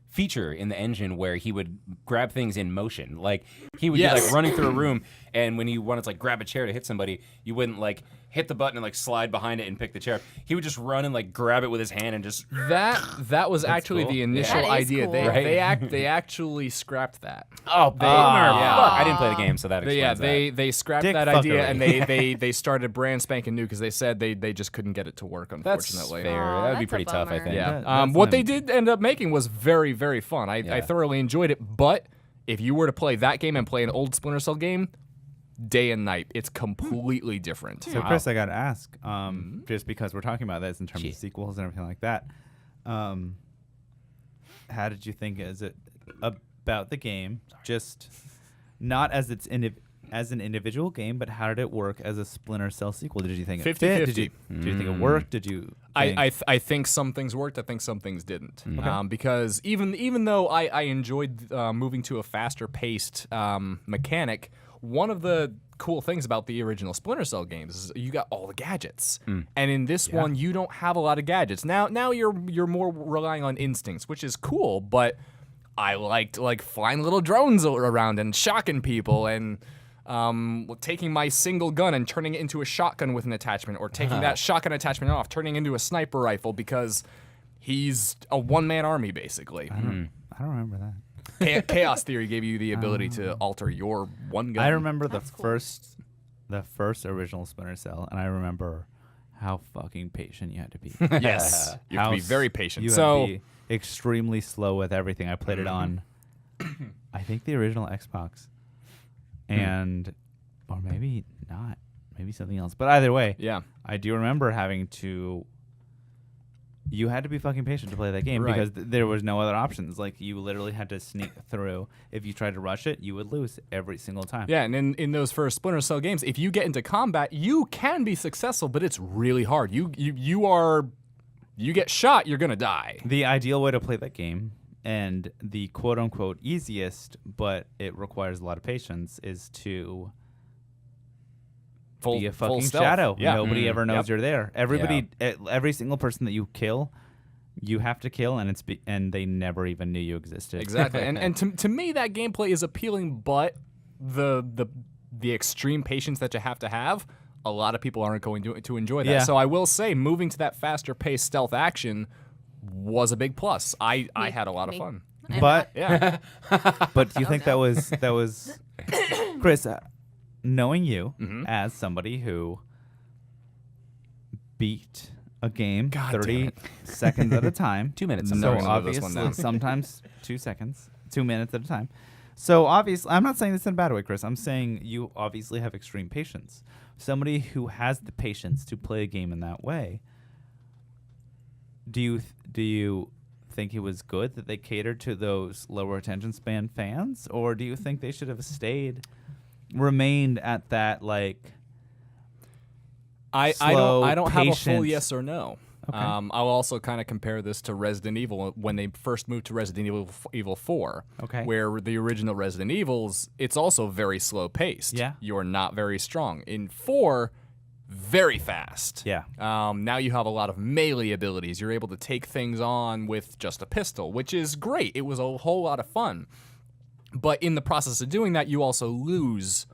feature in the engine where he would grab things in motion. Like he would be like running through a room, and when you wanted to like grab a chair to hit somebody, you wouldn't like hit the button and like slide behind it and pick the chair. He would just run and like grab it with his hand and just.
That was actually
cool.
the initial
That is
idea.
cool.
They actually scrapped that.
Oh, bummer!
yeah.
Fuck, I didn't play the game, so that explains
They scrapped
Dick
that idea,
fuckery.
and they started brand spanking new because they said they just couldn't get it to work,
That's
unfortunately.
fair.
Aw,
That would be
that's a
pretty tough, I
bummer.
think.
Yeah.
That's
What they
lame.
did end up making was very, very fun. I
Yeah.
thoroughly enjoyed it. But if you were to play that game and play an old Splinter Cell game, day and night, it's completely different.
So, Chris, I got to ask, just because we're talking about this in terms of sequels and everything like that, how did you think is it about the game? Just not as as an individual game, but how did it work as a Splinter Cell sequel? Did you think it fit?
50-50.
Did you think it worked? Did you? Think,
I think some things worked. I think some things didn't. Because even though I enjoyed moving to a faster paced mechanic, one of the cool things about the original Splinter Cell games is you got all the gadgets, and in this one you don't have a lot of gadgets. Now you're more relying on instincts, which is cool. But I liked like flying little drones around and shocking people and. Taking my single gun and turning it into a shotgun with an attachment, or taking that shotgun attachment off, turning it into a sniper rifle because he's a one-man army basically.
I don't remember that.
Chaos Theory gave you the ability to alter your one gun.
I remember the first original Splinter Cell, and I remember how fucking patient you had to be.
Yes, you have to be very patient.
You had
So
to be extremely slow with everything. I played it on, I think the original Xbox, and or maybe not, maybe something else. But either way,
yeah,
I do remember having to. You had to be fucking patient to play that game
Right.
because there was no other options. Like you literally had to sneak through. If you tried to rush it, you would lose every single time.
yeah, and in those first Splinter Cell games, if you get into combat, you can be successful, but it's really hard. You get shot, you're gonna die.
The ideal way to play that game and the quote unquote easiest, but it requires a lot of patience, is to be a fucking
stealth.
shadow.
Yeah.
Nobody ever knows
Yep.
you're there. Everybody, every single person that you kill, you have to kill, and and they never even knew you existed.
Exactly. and to me, that gameplay is appealing, but the extreme patience that you have to have, a lot of people aren't going to enjoy that.
Yeah.
So I will say, moving to that faster paced stealth action was a big plus. I had a lot of fun.
But
Yeah.
but do you think that was Chris? Knowing you
Mm-hmm.
as somebody who beat a game
God
30 seconds at a time,
2 minutes.
No,
so
we're gonna live this one
obviously
down.
sometimes 2 seconds, 2 minutes at a time. So obviously, I'm not saying this in a bad way, Chris. I'm saying you obviously have extreme patience. Somebody who has the patience to play a game in that way. Do you think it was good that they catered to those lower attention span fans, or do you think they should have remained at that like?
I
slow,
don't have a full
patient-
yes or no.
Okay.
I'll also kind of compare this to Resident Evil when they first moved to Resident Evil 4.
Okay.
Where the original Resident Evils, it's also very slow paced.
Yeah.
You're not very strong. In 4, very fast.
Yeah.
Now you have a lot of melee abilities. You're able to take things on with just a pistol, which is great. It was a whole lot of fun. But in the process of doing that, you also lose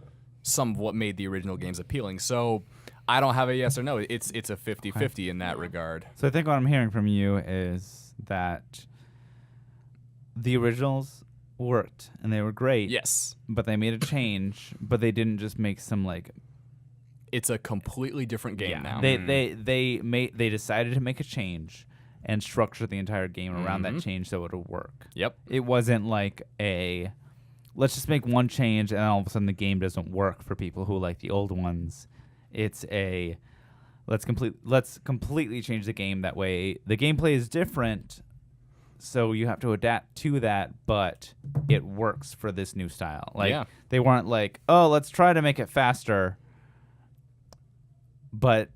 some of what made the original games appealing. So I don't have a yes or no. It's a 50-50 in that regard.
So I think what I'm hearing from you is that the originals worked and they were great.
Yes.
But they made a change, but they didn't just make some like
It's a completely different game now.
they decided to make a change and structure the entire game around that change so it would work.
Yep.
It wasn't like a let's just make one change and all of a sudden the game doesn't work for people who like the old ones. It's a let's completely change the game that way. The gameplay is different, so you have to adapt to that, but it works for this new style. Like
Yeah.
they weren't like, "Oh, let's try to make it faster." But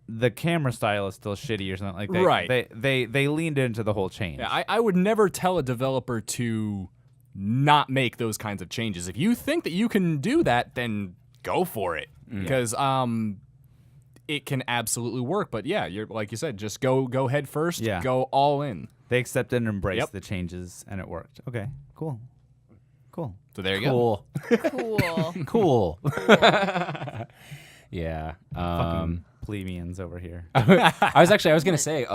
the camera style is still shitty or something like that.
Right.
They leaned into the whole change.
Yeah, I would never tell a developer to not make those kinds of changes. If you think that you can do that, then go for it, because it can absolutely work. But yeah, you're like you said, just go head first, go all in.
They accepted and embraced the changes, and it worked. Okay, cool.
So there you go.
Cool. Yeah.
Fucking plebeians over here.
I was gonna say,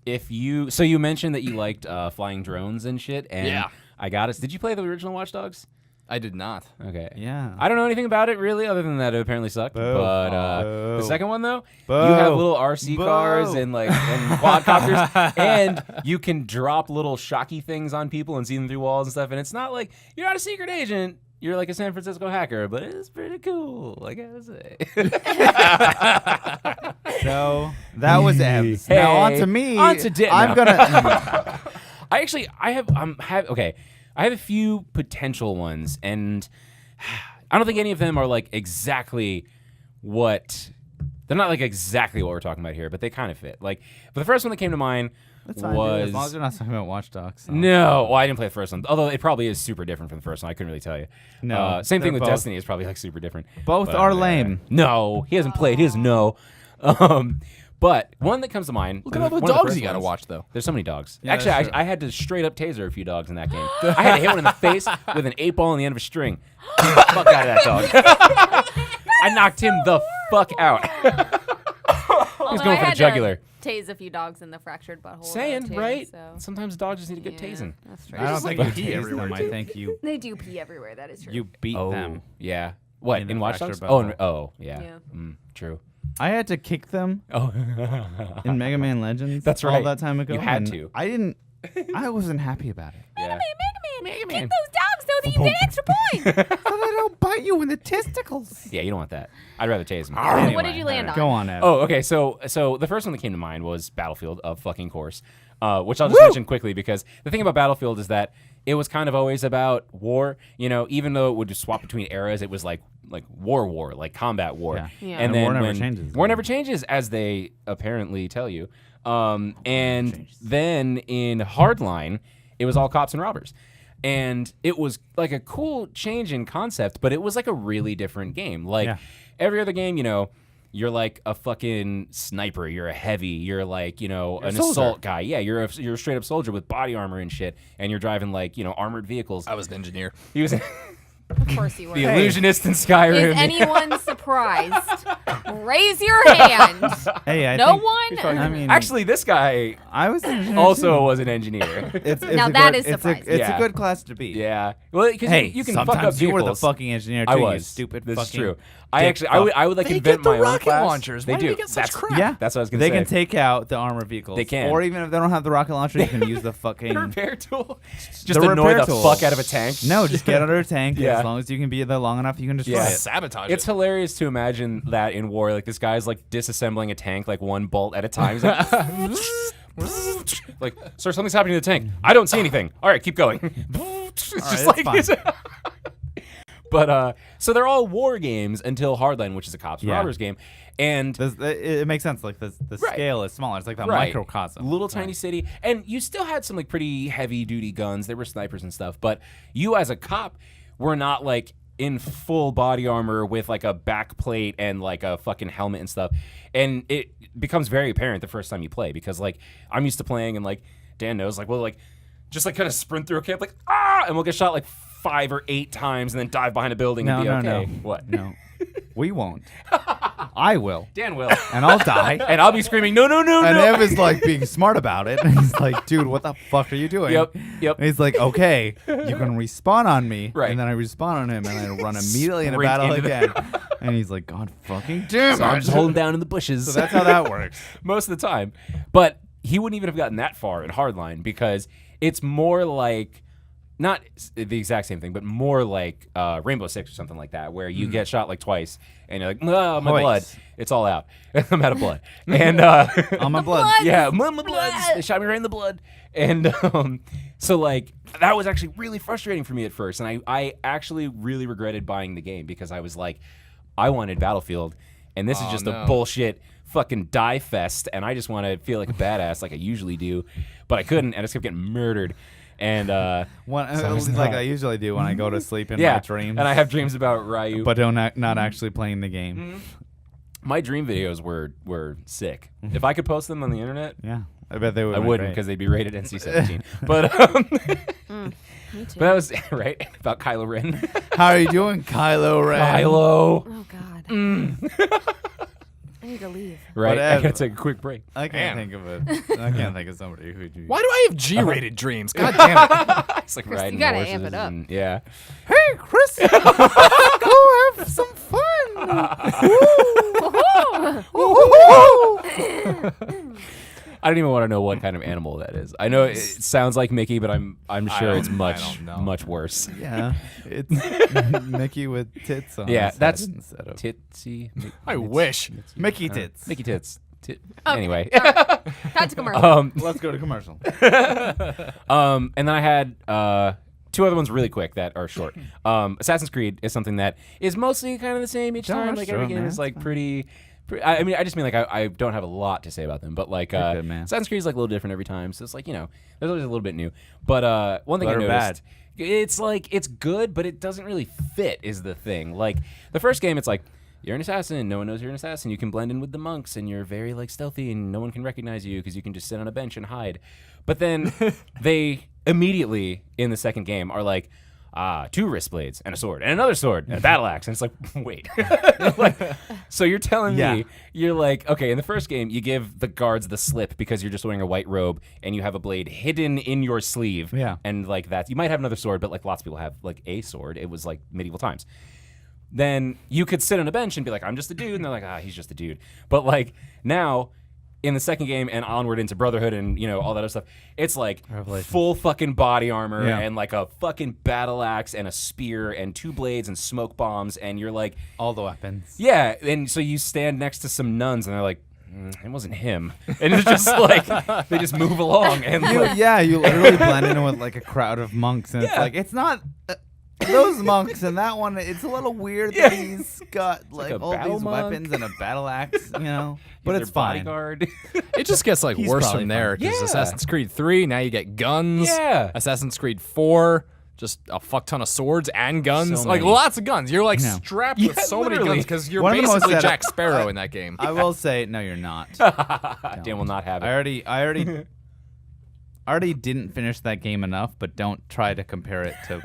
if you mentioned that you liked flying drones and shit, and I got it. Did you play the original Watch Dogs?
I did not.
Okay.
Yeah.
I don't know anything about it really, other than that it apparently sucked.
Boo.
But
Boo.
the second one though,
Boo.
you have little RC
Boo.
cars and quadcopters, and you can drop little shocky things on people and see them through walls and stuff. And it's not like you're not a secret agent. You're like a San Francisco hacker, but it's pretty cool, I gotta say.
So that was Ems.
Hey,
now on to me.
on to Dan.
I'm
No.
gonna.
I have a few potential ones, and I don't think any of them are like exactly what. They're not like exactly what we're talking about here, but they kind of fit. Like, but the first one that came to mind
That's fine, dude,
was
as long as you're not talking about Watch Dogs. So.
no. Well, I didn't play the first one, although it probably is super different from the first one. I couldn't really tell you.
No,
same thing
they're
with
both-
Destiny is probably like super different.
Both
But,
are lame.
No, he hasn't played. He doesn't know. But one that comes to mind.
Look at all the
one of
dogs
first
you gotta
ones-
watch, though.
There's so many dogs.
Yeah,
Actually,
that's true.
I had to straight up taser a few dogs in that game. I had to hit one in the face with an 8-ball on the end of a string. Get the fuck out of that dog. I knocked him the fuck out. He's going for the jugular.
Tase a few dogs in the fractured butthole.
Saying,
too,
right?
So.
Sometimes dogs just need a good tasing.
That's true.
I don't
just
think
like
you
pee
tase
everywhere,
them. I
too.
think you
They do pee everywhere. That is true.
you beat them.
Yeah. What,
In the
in Watch
fractured
Dogs?
butthole.
Oh, yeah.
Yeah.
True.
I had to kick them
Oh.
in Mega Man Legends.
That's
All
right.
that time ago.
You had
and
to.
I didn't. I wasn't happy about it.
Yeah.
Mega Man, kick those dogs so that you get extra points.
So they don't bite you in the testicles.
Yeah, you don't want that. I'd rather tase him.
Anyway,
What did you land on?
Go on, Ev.
Oh, okay. So the first one that came to mind was Battlefield, of fucking course, which I'll just mention quickly because the thing about Battlefield is that it was kind of always about war. You know, even though it would just swap between eras, it was like war, like combat war.
Yeah.
Yeah.
And
And
then
war never
when-
changes.
War never changes, as they apparently tell you. And
changes.
then in Hardline, it was all cops and robbers. And it was like a cool change in concept, but it was like a really different game. Like
Yeah.
every other game, you know, you're like a fucking sniper, you're a heavy, you're like, you know, an
soldier.
assault guy. Yeah, you're a straight up soldier with body armor and shit, and you're driving like, you know, armored vehicles.
I was an engineer.
He was
Of course you were.
the illusionist in Skyrim.
Is anyone surprised? Raise your hand.
Hey, I
No
think,
one?
I mean,
Actually, this guy
I was an engineer
also
too.
was an engineer.
It's
Now
a
that
good,
is
it's
surprising.
It's
Yeah.
a good class to be.
Yeah. Well, because
Hey,
you can fuck
sometimes
up
you were
vehicles.
the fucking engineer too.
I
You
was.
stupid
This is
fucking.
true.
dick
I would like
They
invent
get the
my own
rocket
class.
launchers.
They
Why do
do.
they get such
That's
crap?
Yeah,
That's what I was gonna
They
say.
can take out the armored vehicles.
They can.
Or even if they don't have the rocket launcher, you can use the fucking.
repair tool. Just
The
annoy
repair
the
tool.
fuck out of a tank.
No, just get under a tank.
Yeah.
As long as you can be there long enough, you can destroy
Yeah.
it.
Sabotage
It's
it.
hilarious to imagine that in war. Like this guy's like disassembling a tank like one bolt at a time. He's like, like, sir, something's happening to the tank. I don't see anything. All right, keep going. It's just
right,
like.
that's
But so they're all war games until Hardline, which is a cops and
Yeah.
robbers game, and
It makes sense. Like the
Right.
scale is smaller. It's like the
Right.
microcosm.
little tiny city, and you still had some like pretty heavy duty guns. There were snipers and stuff, but you as a cop were not like in full body armor with like a back plate and like a fucking helmet and stuff. And it becomes very apparent the first time you play because like I'm used to playing and like Dan knows like we'll like just like kind of sprint through a camp like and we'll get shot like 5 or 8 times and then dive behind a building and be okay.
No.
What?
No, we won't. I will,
Dan will.
and I'll die.
And I'll be screaming, no,
And Ev is like being smart about it. And he's like, dude, what the fuck are you doing?
Yep.
And he's like, okay, you can respawn on me.
Right.
And then I respawn on him and I run immediately into
Sprint
battle
into the-
again. And he's like, God fucking damn
So I'm
it.
just holding down in the bushes.
So that's how that works.
most of the time. But he wouldn't even have gotten that far in Hardline because it's more like not the exact same thing, but more like Rainbow Six or something like that, where you get shot like twice and you're like, oh, my
Hoist.
blood. It's all out. I'm out of blood. And
On my blood.
yeah, my blood. They shot me right in the blood. And so like that was actually really frustrating for me at first. And I actually really regretted buying the game because I was like, I wanted Battlefield, and this is just a bullshit fucking die fest, and I just want to feel like a badass like I usually do, but I couldn't, and I just kept getting murdered. And
like I usually do when I go to sleep in my dreams.
And I have dreams about Ryu.
But not actually playing the game.
My dream videos were sick. If I could post them on the internet,
Yeah. I bet they would.
I wouldn't because they'd be rated NC-17. But
Me too.
but that was right about Kylo Ren.
How are you doing, Kylo Ren?
Kylo.
Oh God. I need to leave.
Right. I
Whatever.
gotta take a quick break.
I can't think of it. I can't think of somebody who.
Why do I have G-rated dreams? God damn it.
It's like
Chris,
riding
you gotta
horses
amp it up.
and- yeah.
Hey, Chris, go have some fun.
I don't even want to know what kind of animal that is. I know it sounds like Mickey, but I'm sure it's
I don't know.
much worse.
Yeah, it's Mickey with tits on.
Yeah,
his head
that's
instead of
Titsy.
I wish.
Mickey tits.
Mickey tits.
Okay.
Anyway.
Cut to commercial.
Let's go to commercial.
And then I had two other ones really quick that are short. Assassin's Creed is something that is mostly kind of the same each time. Like every game is like pretty. I mean, I just mean like I don't have a lot to say about them, but like
good, man.
Assassin's Creed is like a little different every time, so it's like there's always a little bit new. But one thing I
Good or
noticed, it's like it's good, but it doesn't really fit. Is the thing like the first game? It's like you're an assassin. No one knows you're an assassin. You can blend in with the monks, and you're very like stealthy, and no one can recognize you because you can just sit on a bench and hide. But then they immediately in the second game are like. 2 wrist blades and a sword and another sword and a battle axe. And it's like, wait. So you're telling me, you're like, okay, in the first game, you give the guards the slip because you're just wearing a white robe and you have a blade hidden in your sleeve.
Yeah.
And like that, you might have another sword, but like lots of people have like a sword. It was like medieval times. Then you could sit on a bench and be like, I'm just a dude. And they're like, he's just a dude. But like now, in the second game and onward into Brotherhood and all that other stuff, it's like full fucking body armor and like a fucking battle axe and a spear and 2 blades and smoke bombs and you're like
All the weapons.
yeah, and so you stand next to some nuns and they're like it wasn't him, and it's just like they just move along and like,
You literally blend in with like a crowd of monks, and it's like it's not. Those monks and that one, it's a little weird that he's got like
a
all
battle
these
monk.
weapons and a battle axe, but
he's
it's
their
fine.
bodyguard.
It just gets like
He's
worse
probably
from there because
fine. Yeah.
Assassin's Creed 3, now you get guns.
Yeah.
Assassin's Creed 4, just a fuck ton of swords and guns.
So
like
many.
lots of guns. You're like
Yeah.
strapped with
Yeah,
so many
literally.
guns because you're
One of the most
basically
set-
Jack Sparrow in that game.
I will say, no, you're not.
Dan will not have it.
I already didn't finish that game enough, but don't try to compare it to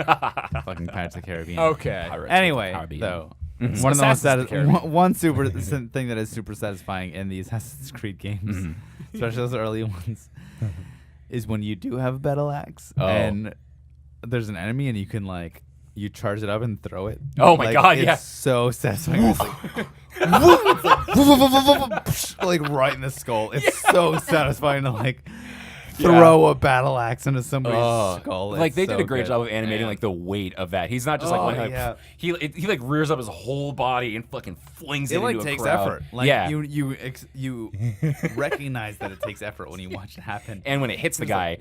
fucking Pirates of the Caribbean.
Okay.
Anyway,
Caribbean.
though,
Mhm.
one of the most
Assassin's of the Caribbean.
one super thing that is super satisfying in the Assassin's Creed games,
Mhm.
especially those early ones, is when you do have a battle axe
Oh.
and there's an enemy and you can like you charge it up and throw it.
Oh my
Like,
God,
it's
yeah.
so satisfying. It's like, like right in the skull. It's so satisfying to like throw a battle axe into somebody's skull.
Like
It's
they did
so
a great
good.
job of animating
Man.
like the weight of that. He's not just like
Oh,
one like,
yeah.
he like rears up his whole body and fucking flings it,
It like
into
takes
a crowd.
effort. Like
yeah,
you recognize that it takes effort when you watch it happen.
and when it hits the guy,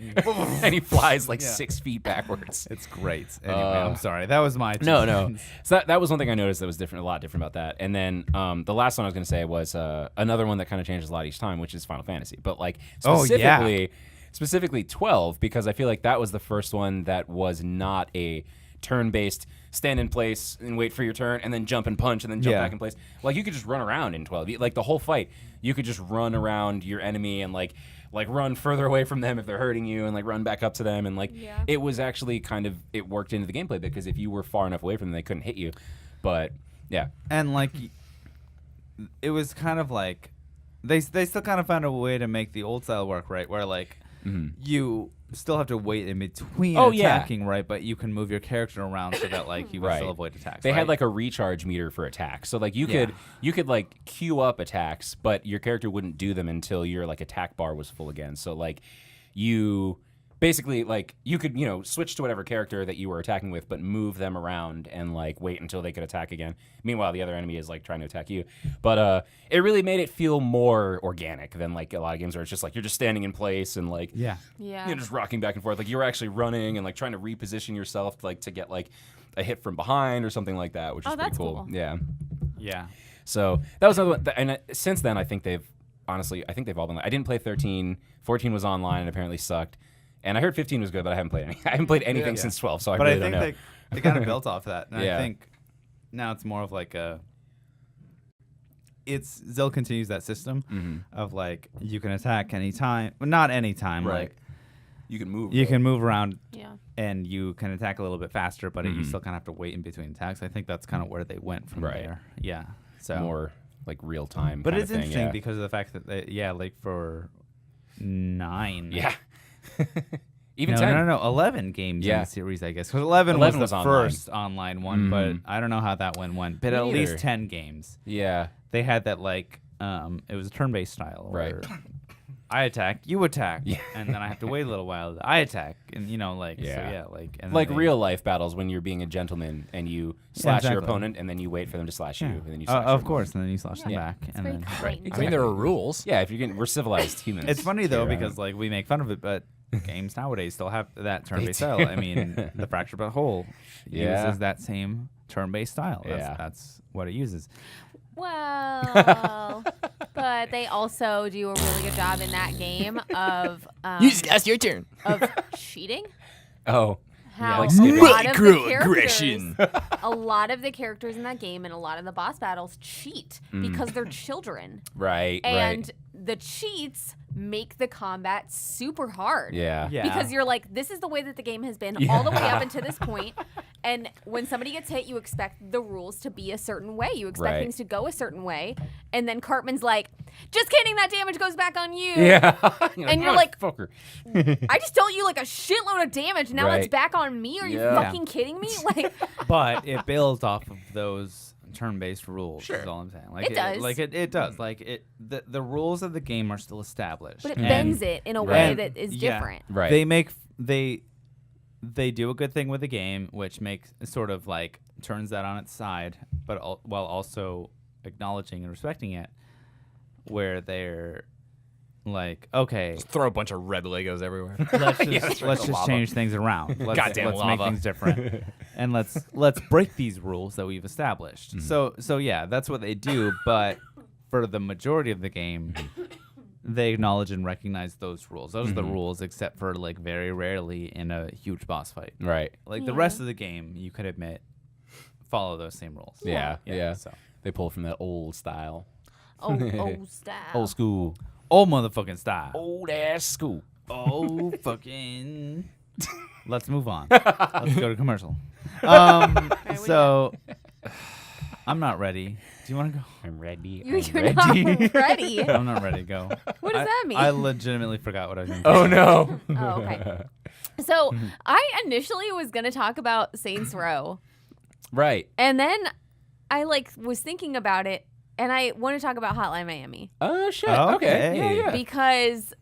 and he flies like
Yeah.
6 feet backwards.
It's great. Anyway, I'm sorry. That was my
No,
2
no.
cents.
So that was one thing I noticed that was different, a lot different about that. And then the last one I was going to say was another one that kind of changes a lot each time, which is Final Fantasy. But like
Oh, yeah.
specifically 12, because I feel like that was the first one that was not a turn-based stand in place and wait for your turn and then jump and punch and then jump
Yeah.
back in place. Like you could just run around in 12. Like the whole fight, you could just run around your enemy and like run further away from them if they're hurting you and like run back up to them and like
Yeah.
it was actually it worked into the gameplay because if you were far enough away from them they couldn't hit you. But yeah.
And like, it was kind of like they still kind of found a way to make the old style work, right? Where like you still have to wait in between
Oh, yeah.
attacking, right? But you can move your character around so that like you can
Right.
still avoid attacks.
They
right?
had like a recharge meter for attacks. So like you
Yeah.
could like queue up attacks, but your character wouldn't do them until your like attack bar was full again. So like you basically like you could, switch to whatever character that you were attacking with, but move them around and like wait until they could attack again. Meanwhile, the other enemy is like trying to attack you. But it really made it feel more organic than like a lot of games where it's just like you're just standing in place and like
Yeah.
Yeah.
just rocking back and forth. Like you were actually running and like trying to reposition yourself like to get like a hit from behind or something like that, which is
Oh,
pretty
that's
cool.
cool.
Yeah.
Yeah.
So that was another one. And since then, I think they've all been. I didn't play 13. 14 was online and apparently sucked. And I heard 15 was good, but I haven't played any. I haven't played anything since 12, so I
But
really
I
don't
think
know.
they kind of built off that. And
Yeah.
I think now it's more of like Zill continues that system of like you can attack anytime. Well, not anytime.
Right.
Like
You can move.
you can move around
Yeah.
and you can attack a little bit faster, but you still kind of have to wait in between attacks. I think that's kind of where they went from
Right.
there. Yeah. So
More like real time.
but
kind
it's
of thing,
interesting
yeah.
because of the fact that like for 9.
Yeah. Even
No,
10.
no, 11 games in
Yeah.
the series, I guess. Because 11
11
was
was
the
online.
first online one, but I don't know how that one went. But at
Me
least
either.
10 games.
Yeah.
They had that, like, it was a turn-based style.
Right.
Where I attack, you attack,
Yeah.
and then I have to wait a little while. I attack, and, like,
Yeah.
so yeah, like. And then
Like
they-
real life battles when you're being a gentleman and you slash your
exactly.
opponent and then you wait for them to slash you
Yeah.
and then you slash
Of
your
course, and then you slash them
Yeah.
back.
It's
And
very
then,
kind.
I mean, there are rules.
Yeah, if you're getting, we're civilized humans.
It's funny, though,
Here,
because, like, we make fun of it, but games nowadays still have that turn-based style. I mean, the Fractured But Whole
Yeah.
uses that same turn-based style.
Yeah.
That's what it uses.
Well, but they also do a really good job in that game of
That's your turn.
of cheating.
Oh,
How
like
a
skipping.
lot of the
Microaggression.
a lot of the characters in that game and a lot of the boss battles cheat because they're children,
right,
and
right.
the cheats make the combat super hard.
Yeah.
Yeah.
Because you're like, this is the way that the game has been all the way up until this point. And when somebody gets hit, you expect the rules to be a certain way. You expect
Right.
things to go a certain way. And then Cartman's like, just kidding, that damage goes back on you.
Yeah.
And you're like,
fucker.
I just dealt you like a shitload of damage. Now it's
Right.
back on me. Are you
Yeah.
fucking kidding me? Like,
But it builds off of those turn-based rules.
Sure.
Is all I'm saying. Like
It does.
Like it does. Like the rules of the game are still established.
but it
And-
bends it in a way
and-
that is
yeah.
different.
Right.
They do a good thing with the game, which makes sort of like turns that on its side, but while also acknowledging and respecting it, where they're like, okay,
Throw a bunch of red Legos everywhere.
let's just change things around. Let's
Goddamn
make
lava.
things different, and let's break these rules that we've established.
Mm-hmm.
So yeah, that's what they do. But for the majority of the game, they acknowledge and recognize those rules. Those are the rules, except for like very rarely in a huge boss fight.
Right.
Like the
Yeah.
rest of the game, you could admit, follow those same rules.
Yeah. Yeah.
So
They pull from that old style.
Old style.
Old school.
old motherfucking style.
Old ass school.
Oh fucking. Let's move on. Let's go to commercial. So I'm not ready. Do you want to go?
I'm ready.
You're
I'm
not
ready.
ready.
I'm not ready. Go.
What does that mean?
I legitimately forgot what I was going to
Oh no.
Oh, okay. So I initially was gonna talk about Saints Row,
Right.
and then I was thinking about it, and I want to talk about Hotline Miami
Oh shit.
Okay.
Okay. Yeah. Yeah.
because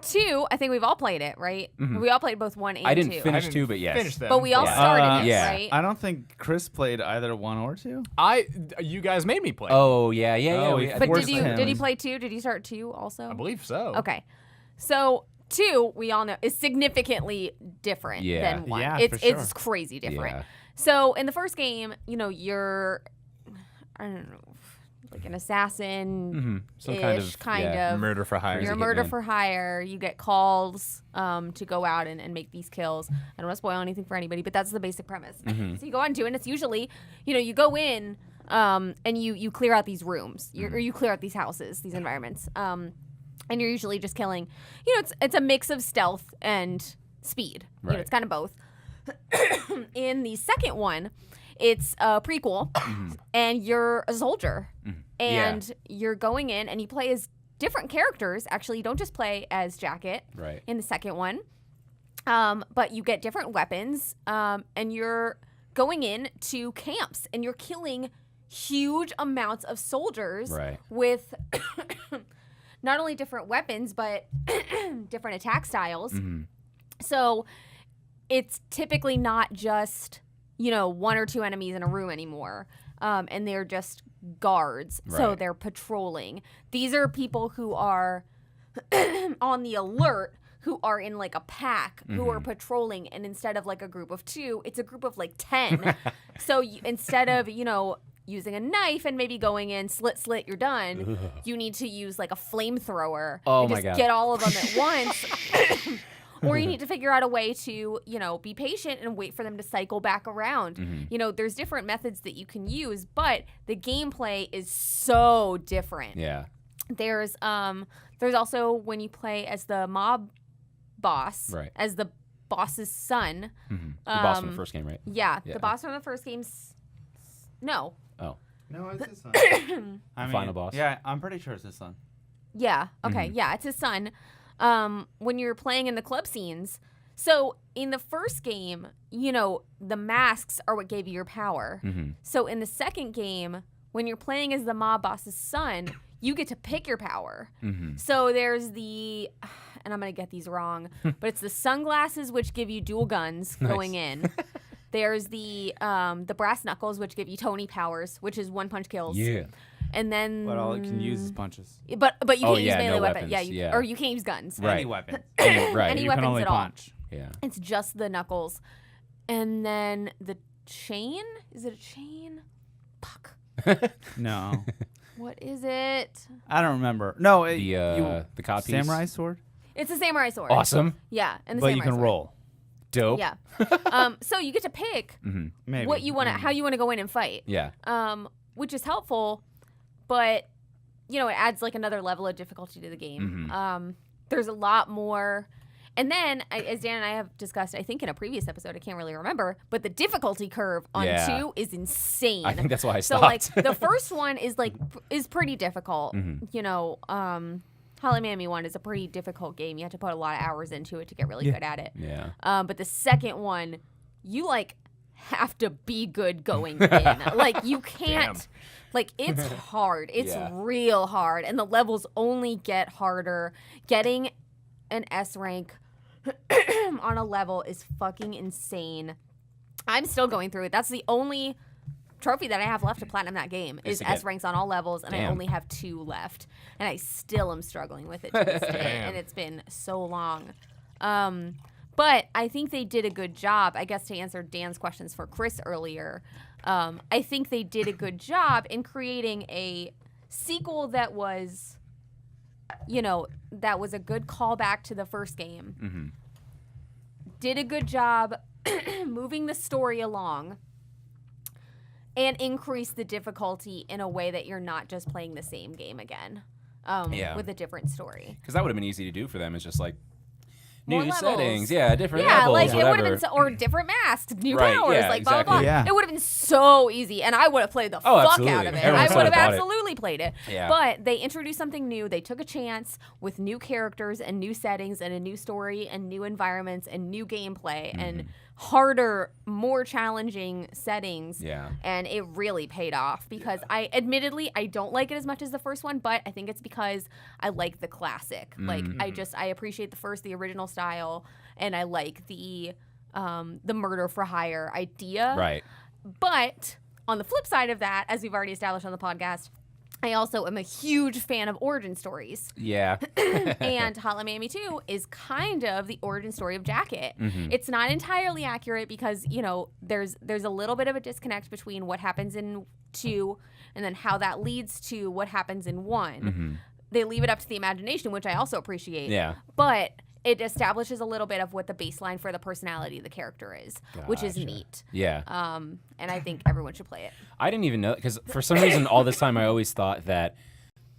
2, I think we've all played it, right? We all played both 1 and 2.
I didn't finish
I didn't
2, but yes.
finish them.
But we all
Yeah.
started it,
yeah.
right?
I don't think Chris played either 1 or 2.
You guys made me play.
Oh yeah. Yeah. Yeah.
Oh,
we-
we
But
forced
did you
him.
play 2? Did you start 2 also?
I believe so.
Okay. So 2, we all know, is significantly different
Yeah.
than 1.
Yeah,
it's
for sure.
it's crazy different.
Yeah.
So in the first game, you're I don't know, like an assassin
Some kind of yeah.
Murder for hire.
You're a
Crazy
murder
hitman.
for hire. You get calls to go out and make these kills. I don't want to spoil anything for anybody, but that's the basic premise. So you go on to, and it's usually, you go in and you clear out these rooms, or you clear out these houses, these environments, and you're usually just killing. It's a mix of stealth and speed.
Right.
It's kind of both. In the second one, it's a prequel, and you're a soldier, and you're going in, and you play as different characters. Actually, you don't just play as Jacket
Right.
in the second one, but you get different weapons, and you're going in to camps, and you're killing huge amounts of soldiers
Right.
with not only different weapons, but different attack styles. So it's typically not just, 1 or 2 enemies in a room anymore. And they're just guards. So
Right.
they're patrolling. These are people who are on the alert, who are in like a pack, who are patrolling. And instead of like a group of 2, it's a group of like 10. So instead of, using a knife and maybe going in, slit, you're done, you need to use like a flamethrower
Oh
and
my
just
God.
get all of them at once. or you need to figure out a way to, be patient and wait for them to cycle back around. There's different methods that you can use, but the gameplay is so different.
Yeah.
There's also when you play as the mob boss,
Right.
as the boss's son.
The boss from the first game, right?
Yeah,
Yeah.
the boss from the first game's no.
Oh.
No, it's his son.
Final boss?
Yeah, I'm pretty sure it's his son.
Yeah. Okay. Yeah, it's his son. When you're playing in the club scenes. So in the first game, the masks are what gave you your power. So in the second game, when you're playing as the mob boss's son, you get to pick your power. So there's the, and I'm gonna get these wrong, but it's the sunglasses which give you dual guns going in. There's the brass knuckles which give you Tony powers, which is one punch kills.
Yeah.
And then,
But all it can use is punches.
but you can't use
yeah,
melee
no
weapons.
weapons,
Yeah,
yeah.
or you can't use guns.
Right.
Any weapon.
Right.
Any
You
weapons
can only
at all.
punch.
Yeah.
It's just the knuckles. And then the chain? Is it a chain? Fuck.
No.
What is it?
I don't remember. No,
The cod piece.
samurai sword?
It's a samurai sword.
Awesome.
Yeah, and the
But you
samurai
can
sword.
roll.
Dope.
Yeah. So you get to pick
Maybe.
what you want to, how you want to go in and fight.
Yeah.
Which is helpful, but it adds like another level of difficulty to the game. There's a lot more. And then, as Dan and I have discussed, I think in a previous episode, I can't really remember, but the difficulty curve on 2 is insane.
I think that's why I
So
stopped.
like the first one is pretty difficult. Holly Mammy 1 is a pretty difficult game. You have to put a lot of hours into it to get really good at it.
Yeah.
But the second one, you have to be good going in. You can't.
Damn.
It's hard. It's
Yeah.
real hard, and the levels only get harder. Getting an S rank on a level is fucking insane. I'm still going through it. That's the only trophy that I have left to platinum that game is
to get-
S ranks on all levels, and I
Damn.
only have 2 left, and I still am struggling with it to this day,
Damn.
and it's been so long. But I think they did a good job. I guess to answer Dan's questions for Chris earlier, I think they did a good job in creating a sequel that was, that was a good callback to the first game. Did a good job moving the story along and increase the difficulty in a way that you're not just playing the same game again with a different story.
Because that would have been easy to do for them. It's just like
More
new
levels.
settings, different
Yeah,
levels,
like it would have
whatever.
been, or different masks, new
Right,
powers,
yeah,
like blah, blah,
exactly.
blah.
Yeah.
It would have been so easy, and I would have played the
Oh,
fuck
absolutely.
out of it.
Everyone
I
would
would
have
have
bought it.
absolutely played it.
Yeah.
But they introduced something new. They took a chance with new characters and new settings and a new story and new environments and new gameplay and harder, more challenging settings.
Yeah.
And it really paid off because I don't like it as much as the first one, but I think it's because I like the classic. Like I appreciate the original style, and I like the murder for hire idea.
Right.
But on the flip side of that, as we've already established on the podcast, I also am a huge fan of origin stories.
Yeah.
And Hotline Miami 2 is kind of the origin story of Jacket. It's not entirely accurate because, there's a little bit of a disconnect between what happens in 2 and then how that leads to what happens in 1. They leave it up to the imagination, which I also appreciate.
Yeah.
But it establishes a little bit of what the baseline for the personality of the character is, which is
Gotcha.
neat.
Yeah.
And I think everyone should play it.
I didn't even know, because for some reason all this time I always thought that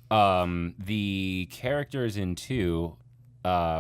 the characters in 2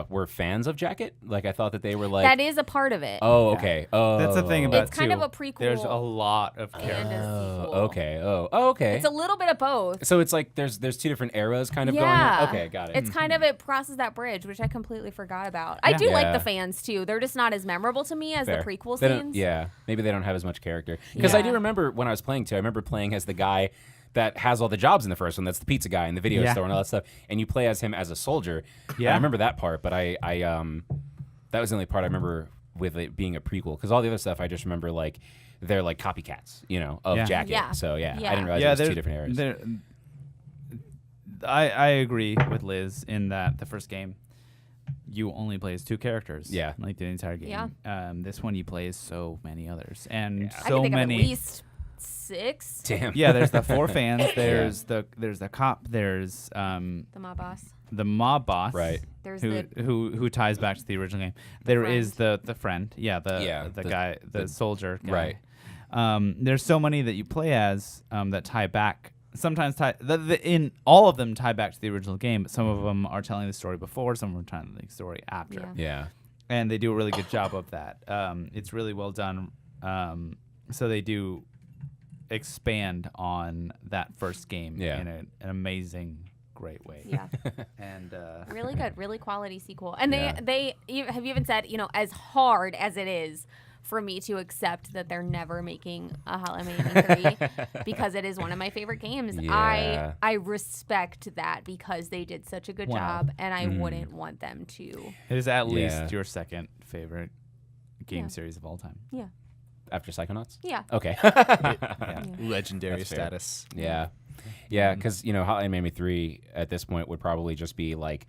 were fans of Jacket. Like I thought that they were like.
That is a part of it.
Oh, okay. Oh,
That's the thing about
It's kind of
two.
a prequel
There's a lot of
and
characters.
a sequel.
Okay. Oh, okay.
It's a little bit of both.
So it's like there's 2 different eras kind of going
Yeah.
on. Okay, got it.
It's kind of, it crosses that bridge, which I completely forgot about. I do
Yeah.
like the fans too. They're just not as memorable to me as
Fair.
the prequel
They don't-
scenes.
Yeah, maybe they don't have as much character. Because I do
Yeah.
remember when I was playing 2, I remember playing as the guy that has all the jobs in the first one. That's the pizza guy in the video
Yeah.
store and all that stuff. And you play as him as a soldier.
Yeah.
I remember that part, but I that was the only part I remember with it being a prequel. Because all the other stuff, I just remember like they're like copycats, of
Yeah.
Jacket.
Yeah.
So yeah,
Yeah.
I didn't realize
Yeah,
it was 2
there-
different eras.
I agree with Liz in that the first game you only play as 2 characters.
Yeah.
Like the entire game.
Yeah.
This one you play as so many others. And
I
so
can think
many
of at least 6.
Damn.
Yeah, there's the 4 fans, there's the cop, there's
The mob boss.
the mob boss,
Right.
There's
who ties back to the original game. There is the friend, the guy, the soldier guy.
Right.
There's so many that you play as that tie back. Sometimes in all of them tie back to the original game, but some of them are telling the story before, some of them are telling the story after.
Yeah.
And they do a really good job of that. It's really well done. So they do expand on that first game in an amazing, great way.
Yeah.
And
really good, really quality sequel. And
Yeah.
they have even said, as hard as it is for me to accept that they're never making a Halloween 3 because it is one of my favorite games.
Yeah.
I respect that because they did such a good job, and I wouldn't want them to.
it is at least your second favorite game
Yeah.
series of all time.
Yeah.
After Psychonauts?
Yeah.
Okay.
Legendary
That's fair.
status.
Yeah. Yeah, because, Hotline Miami 3 at this point would probably just be like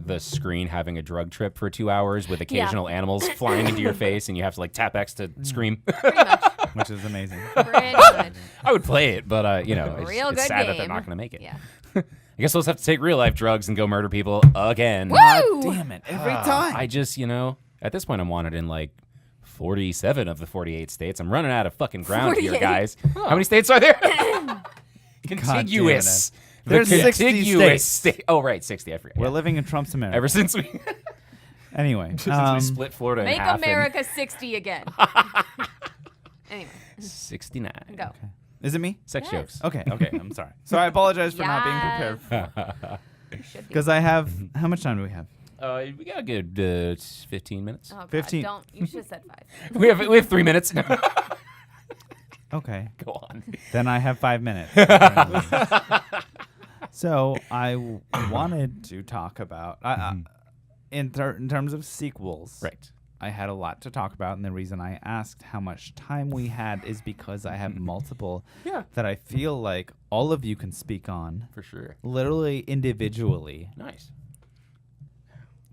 the screen having a drug trip for 2 hours with occasional animals flying into your face, and you have to like tap X to scream.
Pretty much.
Which is amazing.
Pretty much.
I would play it, but it's
Real good
sad that they're
game.
not going to make it.
Yeah.
I guess we'll just have to take real life drugs and go murder people again.
Woo!
Damn it! Every time.
I just, at this point, I'm wanted in like 47 of the 48 states. I'm running out of fucking ground here,
48.
guys. How many states are there? Contiguous.
There's 60
contiguous
states.
Oh, right, 60. I forget.
We're
Yeah.
living in Trump's America.
Ever since we
Anyway,
we split Florida in
Make
half.
America 60 again. Anyway,
69.
go.
is it me?
Sex
Yes.
jokes.
Okay. I'm sorry. So I apologize for not being prepared.
You should be.
Because I have. How much time do we have?
We got a good 15 minutes.
Oh, God,
15.
You should have said 5.
We have 3 minutes.
Okay.
Go on.
Then I have 5 minutes. So I wanted to talk about in terms of sequels.
Right.
I had a lot to talk about, and the reason I asked how much time we had is because I have multiple that I feel like all of you can speak on,
For sure.
literally individually.
Nice.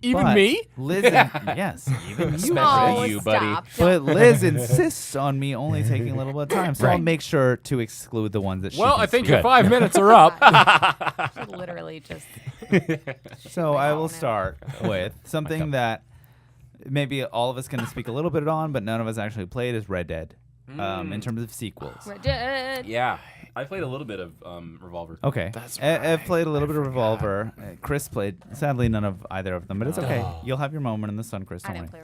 Even
But
me?
Liz, yes, even you.
Especially
Oh,
you, buddy.
stop.
But Liz insists on me only taking a little bit of time, so I'll
Right.
make sure to exclude the ones that she
Well,
can
I think
Good.
your 5 minutes are up.
Should literally just.
So I will
now.
start with something that maybe all of us can speak a little bit on, but none of us actually played is Red Dead in terms of sequels.
Red Dead.
Yeah. I played a little bit of Revolver.
Okay.
That's
I've played a little bit of Revolver. Chris played, sadly, none of either of them, but it's okay. You'll have your moment in the sun, Chris.
I
Don't
didn't
worry.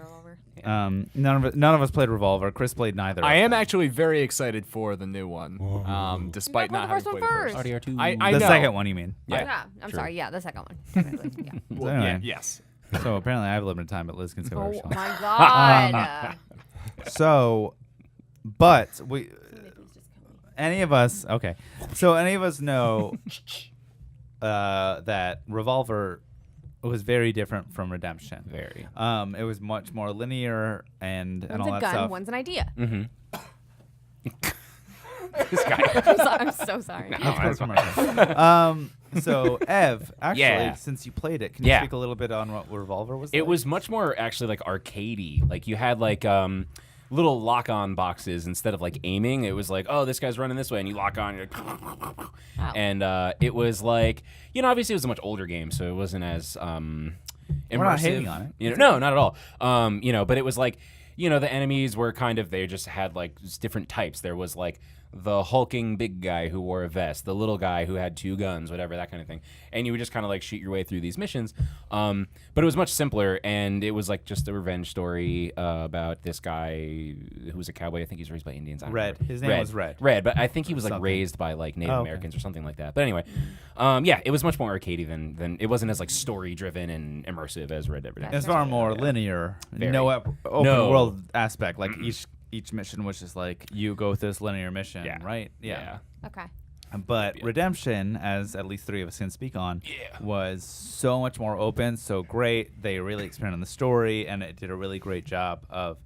play Revolver.
None of us played Revolver. Chris played neither.
I
of
am
them.
actually very excited for the new one, despite
You
not
gotta
having
play
played
the
the
first
first.
RDR2.
I
the
know.
second one, you mean?
Yeah, I'm
True.
sorry. Yeah, the second one. Technically, yeah.
Well,
Anyway.
yes.
So apparently I have limited time, but Liz can skip over.
Oh my God.
So, but any of us, okay. So any of us know that Revolver was very different from Redemption.
Very.
It was much more linear and
One's
all
a
that
gun,
stuff.
one's an idea.
Mm-hmm. This guy.
I'm so sorry.
Let's go to commercial. So Ev, actually,
Yeah.
since you played it, can you
Yeah.
speak a little bit on what Revolver was?
It
like?
was much more actually like arcadey. Like you had like little lock-on boxes instead of like aiming. It was like, oh, this guy's running this way, and you lock on. You're like,
Wow.
and it was like, obviously it was a much older game, so it wasn't as immersive.
We're not hating on it.
No, not at all. But it was like, the enemies were kind of, they just had like different types. There was like the hulking big guy who wore a vest, the little guy who had 2 guns, whatever, that kind of thing. And you would just kind of like shoot your way through these missions. But it was much simpler, and it was like just a revenge story about this guy who was a cowboy. I think he's raised by Indians. I don't
Red.
remember.
His name was Red.
Red, but I think he was like
Something.
raised by like Native
Oh, okay.
Americans or something like that. But anyway, it was much more arcadey than it wasn't as like story driven and immersive as Red Dead Redemption.
It's far more linear.
Very.
No open
No.
world aspect. Like each mission was just like you go through this linear mission,
Yeah.
right? Yeah.
Okay.
But Redemption, as at least 3 of us can speak on, was so much more open, so great. They really expanded on the story, and it did a really great job of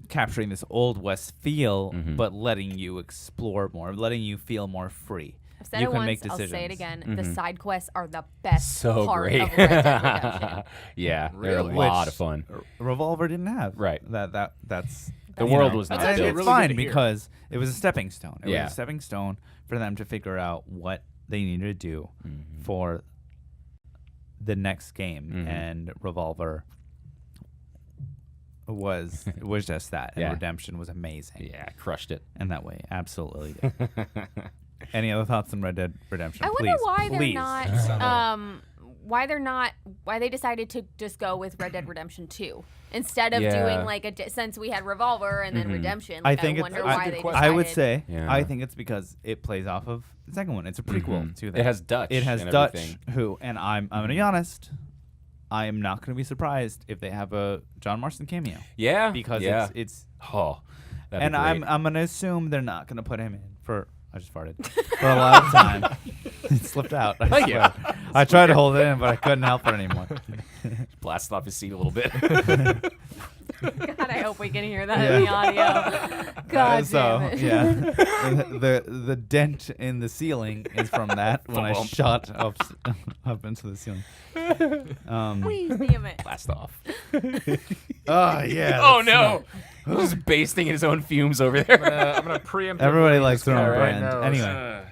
capturing this Old West feel, but letting you explore more, letting you feel more free.
I've said
You
it
can
once.
make
I'll
decisions.
say it again. The side quests are the best
So
part
great.
of Red Dead Redemption.
Yeah, they're a
Really?
lot
Which
of fun.
Revolver didn't have.
Right.
That's
The
you
world
know,
was not
and
built.
it's
Really
fine
good to hear.
because it was a stepping stone. It
Yeah.
was a stepping stone for them to figure out what they needed to do for the next game, and Revolver was just that, and
Yeah.
Redemption was amazing.
Yeah, crushed it.
In that way, absolutely. Did. Any other thoughts on Red Dead Redemption?
I wonder
Please.
why they decided to just go with Red Dead Redemption 2 instead of
Yeah.
doing like since we had Revolver and then Redemption.
I
Like,
think
wonder
it's.
why they decided.
I would say.
Yeah.
I think it's because it plays off of the second one. It's a prequel to that.
It has Dutch.
It has
and
Dutch,
everything.
who, and I'm gonna be honest. I am not gonna be surprised if they have a John Marston cameo
Yeah.
because
yeah.
it's.
Oh, that'd
And
be great.
I'm gonna assume they're not gonna put him in for. I just farted for a lot of time. It slipped out. I swear. I tried to hold it in, but I couldn't help it anymore.
Blasted off his seat a little bit.
God, I hope we can hear that in the audio. God
So
damn it.
yeah, the dent in the ceiling is from that when I shot up into the ceiling.
Damn it.
Blast off.
Oh yeah.
Oh no! He's just basting his own fumes over there.
I'm gonna preempt.
Everybody likes their own
right
brand.
now.
Anyway,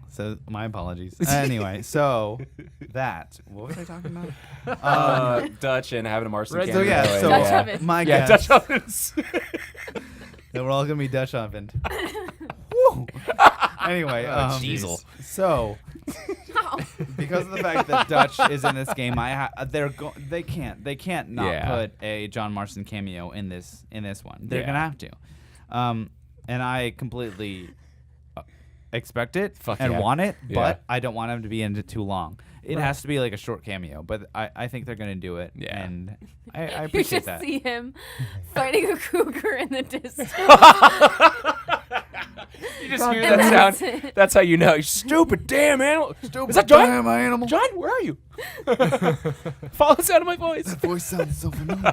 so my apologies. Anyway, so that what was I talking about?
Dutch and having a Marston
Red-
cameo.
So yeah, so
Dutch oven.
my
yeah,
guess
Dutch ovens.
that we're all gonna be Dutch ovened. Anyway,
Diesel.
So because of the fact that Dutch is in this game, they can't not
Yeah.
put a John Marston cameo in this one. They're
Yeah.
gonna have to, and I completely expect it
Fuck
and
yeah.
want it,
Yeah.
but I don't want him to be in it too long. It has to be like a short cameo, but I think they're gonna do it,
Yeah.
and I
You
appreciate
just
that.
see him fighting a cougar in the distance.
You just hear
And
that
that's
sound.
it.
That's how you know. You stupid damn animal.
Stupid
Is that John?
damn animal.
John, where are you? Follow the sound of my voice.
Voice sounds so familiar.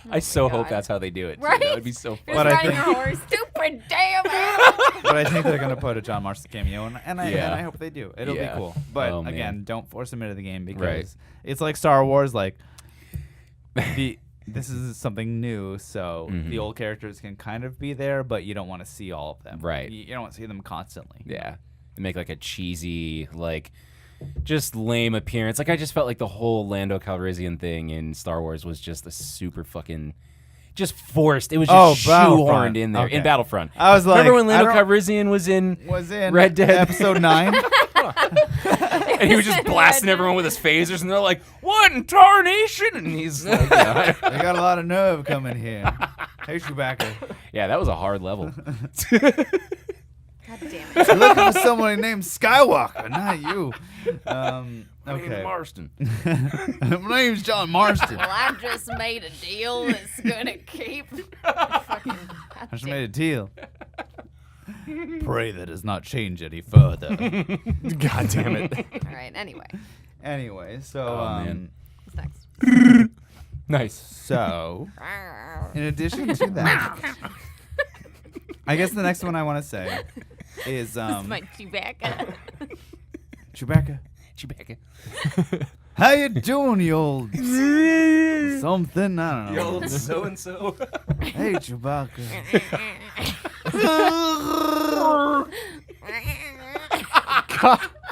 I so hope
God.
that's how they do it. too.
Right?
That would be so
You're
fun.
But I
riding
think-
a horse. Stupid damn animal.
But I think they're gonna put a John Marston cameo, and I
Yeah.
hope they do. It'll
Yeah.
be cool. But
Oh, man.
again, don't force them into the game because
Right.
it's like Star Wars. Like this is something new, so the old characters can kind of be there, but you don't want to see all of them.
Right.
You don't want to see them constantly.
Yeah. They make like a cheesy, like, just lame appearance. Like, I just felt like the whole Lando Calrissian thing in Star Wars was just a super fucking, just forced. It was just
Battlefront.
shoehorned in there.
Okay.
In Battlefront.
I was like,
Remember when Lando
I don't-
Calrissian was in
Red Dead
Dead?
Episode 9.
And he was just blasting everyone with his phasers, and they're like, "What in tarnation?" And he's like, yeah.
They got a lot of nerve coming here. Hey, Chewbacca.
Yeah, that was a hard level.
God damn it.
You're looking for someone named Skywalker, not you. Okay.
Marston.
My name's John Marston.
Well, I just made a deal that's gonna keep. Fucking,
I just made a deal. Pray that does not change any further.
God damn it.
All right.
Anyway, so
Oh, man.
What's next?
Nice.
so in addition to that, I guess the next one I want to say is
This is my Chewbacca.
Chewbacca.
Chewbacca.
How you doing, you old something? I don't know.
so and so.
Hey, Chewbacca.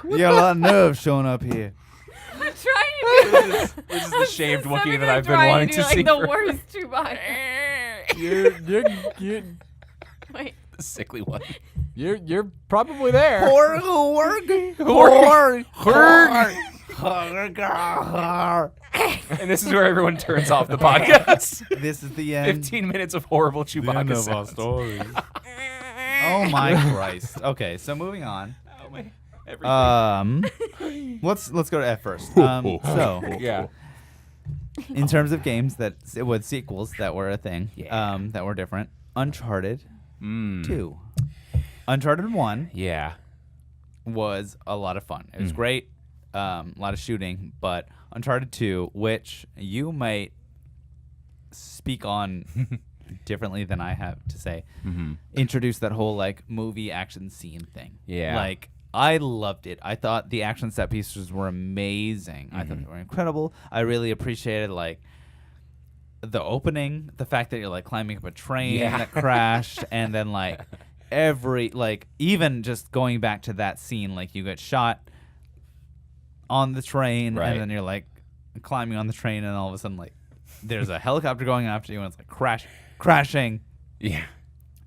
You got a lot of nerve showing up here.
I'm trying to do
This is the shaved
I'm
Wookiee that
gonna
I've been
try
wanting
do,
to
like,
see
the
for
worst Chewbacca.
You're
Wait.
the sickly one.
you're probably there.
And this is where everyone turns off the podcast.
This is the end.
15 minutes of horrible Chewbacca sounds.
story. Oh my Christ. Okay, so moving on.
Oh, my- everything.
Let's go to F first. So
yeah.
in terms of games that with sequels that were a thing,
Yeah.
that were different, Uncharted
Mm.
2. Uncharted 1
Yeah.
was a lot of fun. It was great, a lot of shooting, but Uncharted 2, which you might speak on differently than I have to say, introduced that whole like movie action scene thing.
Yeah.
Like I loved it. I thought the action set pieces were amazing. I thought they were incredible. I really appreciated like the opening, the fact that you're like climbing up a train that crashed, and then like every like even just going back to that scene, like you get shot on the train,
Right.
and then you're like climbing on the train, and all of a sudden like there's a helicopter going after you, and it's like crashing.
Yeah.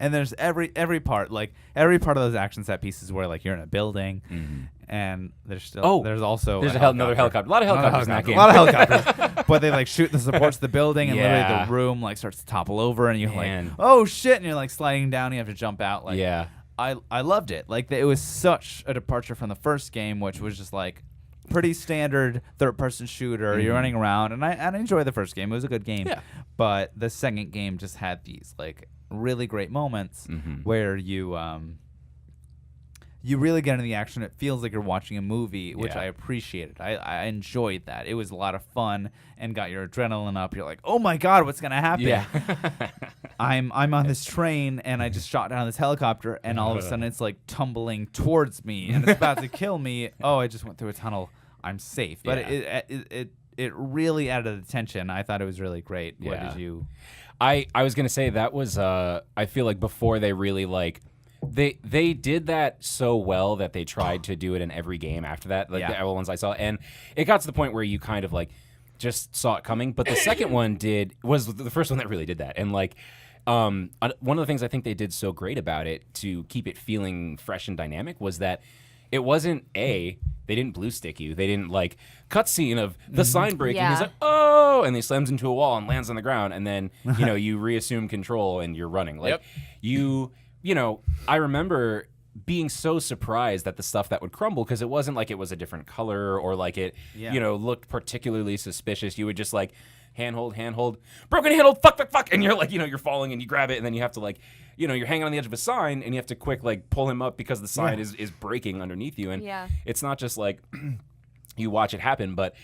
And there's every part of those action set pieces where like you're in a building, and there's also
another helicopter. A lot of helicopters in that game.
A lot of helicopters, but they like shoot the supports of the building, and literally
Yeah.
the room like starts to topple over, and you're
Man.
like, oh shit, and you're like sliding down, and you have to jump out. Like,
Yeah.
I loved it. Like it was such a departure from the first game, which was just like pretty standard third-person shooter. You're running around, and I enjoyed the first game. It was a good game.
Yeah.
But the second game just had these like really great moments where you really get into the action. It feels like you're watching a movie, which
Yeah.
I appreciated. I enjoyed that. It was a lot of fun and got your adrenaline up. You're like, oh my god, what's gonna happen?
Yeah.
I'm on this train, and I just shot down this helicopter, and all of a sudden it's like tumbling towards me, and it's about to kill me. Oh, I just went through a tunnel. I'm safe. But
Yeah.
it really added the tension. I thought it was really great. What
Yeah.
did you?
I was gonna say that was I feel like before they really like they did that so well that they tried to do it in every game after that, like the other ones I saw, and it got to the point where you kind of like just saw it coming. But the second one was the first one that really did that, and like one of the things I think they did so great about it to keep it feeling fresh and dynamic was that it wasn't they didn't blue stick you. They didn't like cutscene of the sign breaking.
Yeah.
He's like, oh, and he slams into a wall and lands on the ground, and then you reassume control and you're running. Like I remember being so surprised at the stuff that would crumble because it wasn't like it was a different color or like it looked particularly suspicious. You would just like handhold, broken handhold, fuck, and you're like you're falling and you grab it and then you have to like you're hanging on the edge of a sign and you have to quick like pull him up because the sign is breaking underneath you, and it's not just like you watch it happen, but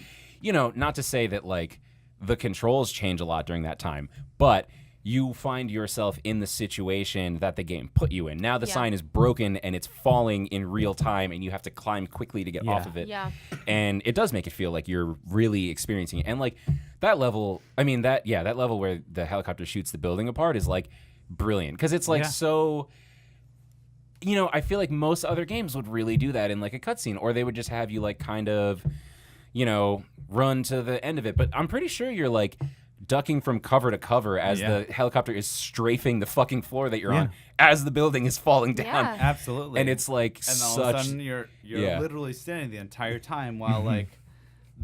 not to say that like the controls change a lot during that time, but you find yourself in the situation that the game put you in. Now the sign is broken and it's falling in real time and you have to climb quickly to get off of it.
Yeah.
And it does make it feel like you're really experiencing it. And like that level, that level where the helicopter shoots the building apart is like brilliant because it's like so I feel like most other games would really do that in like a cutscene, or they would just have you like kind of run to the end of it. But I'm pretty sure you're like ducking from cover to cover as the helicopter is strafing the fucking floor that you're on as the building is falling down.
Yeah.
Absolutely.
And it's like
and all
such
of a sudden you're literally standing the entire time while like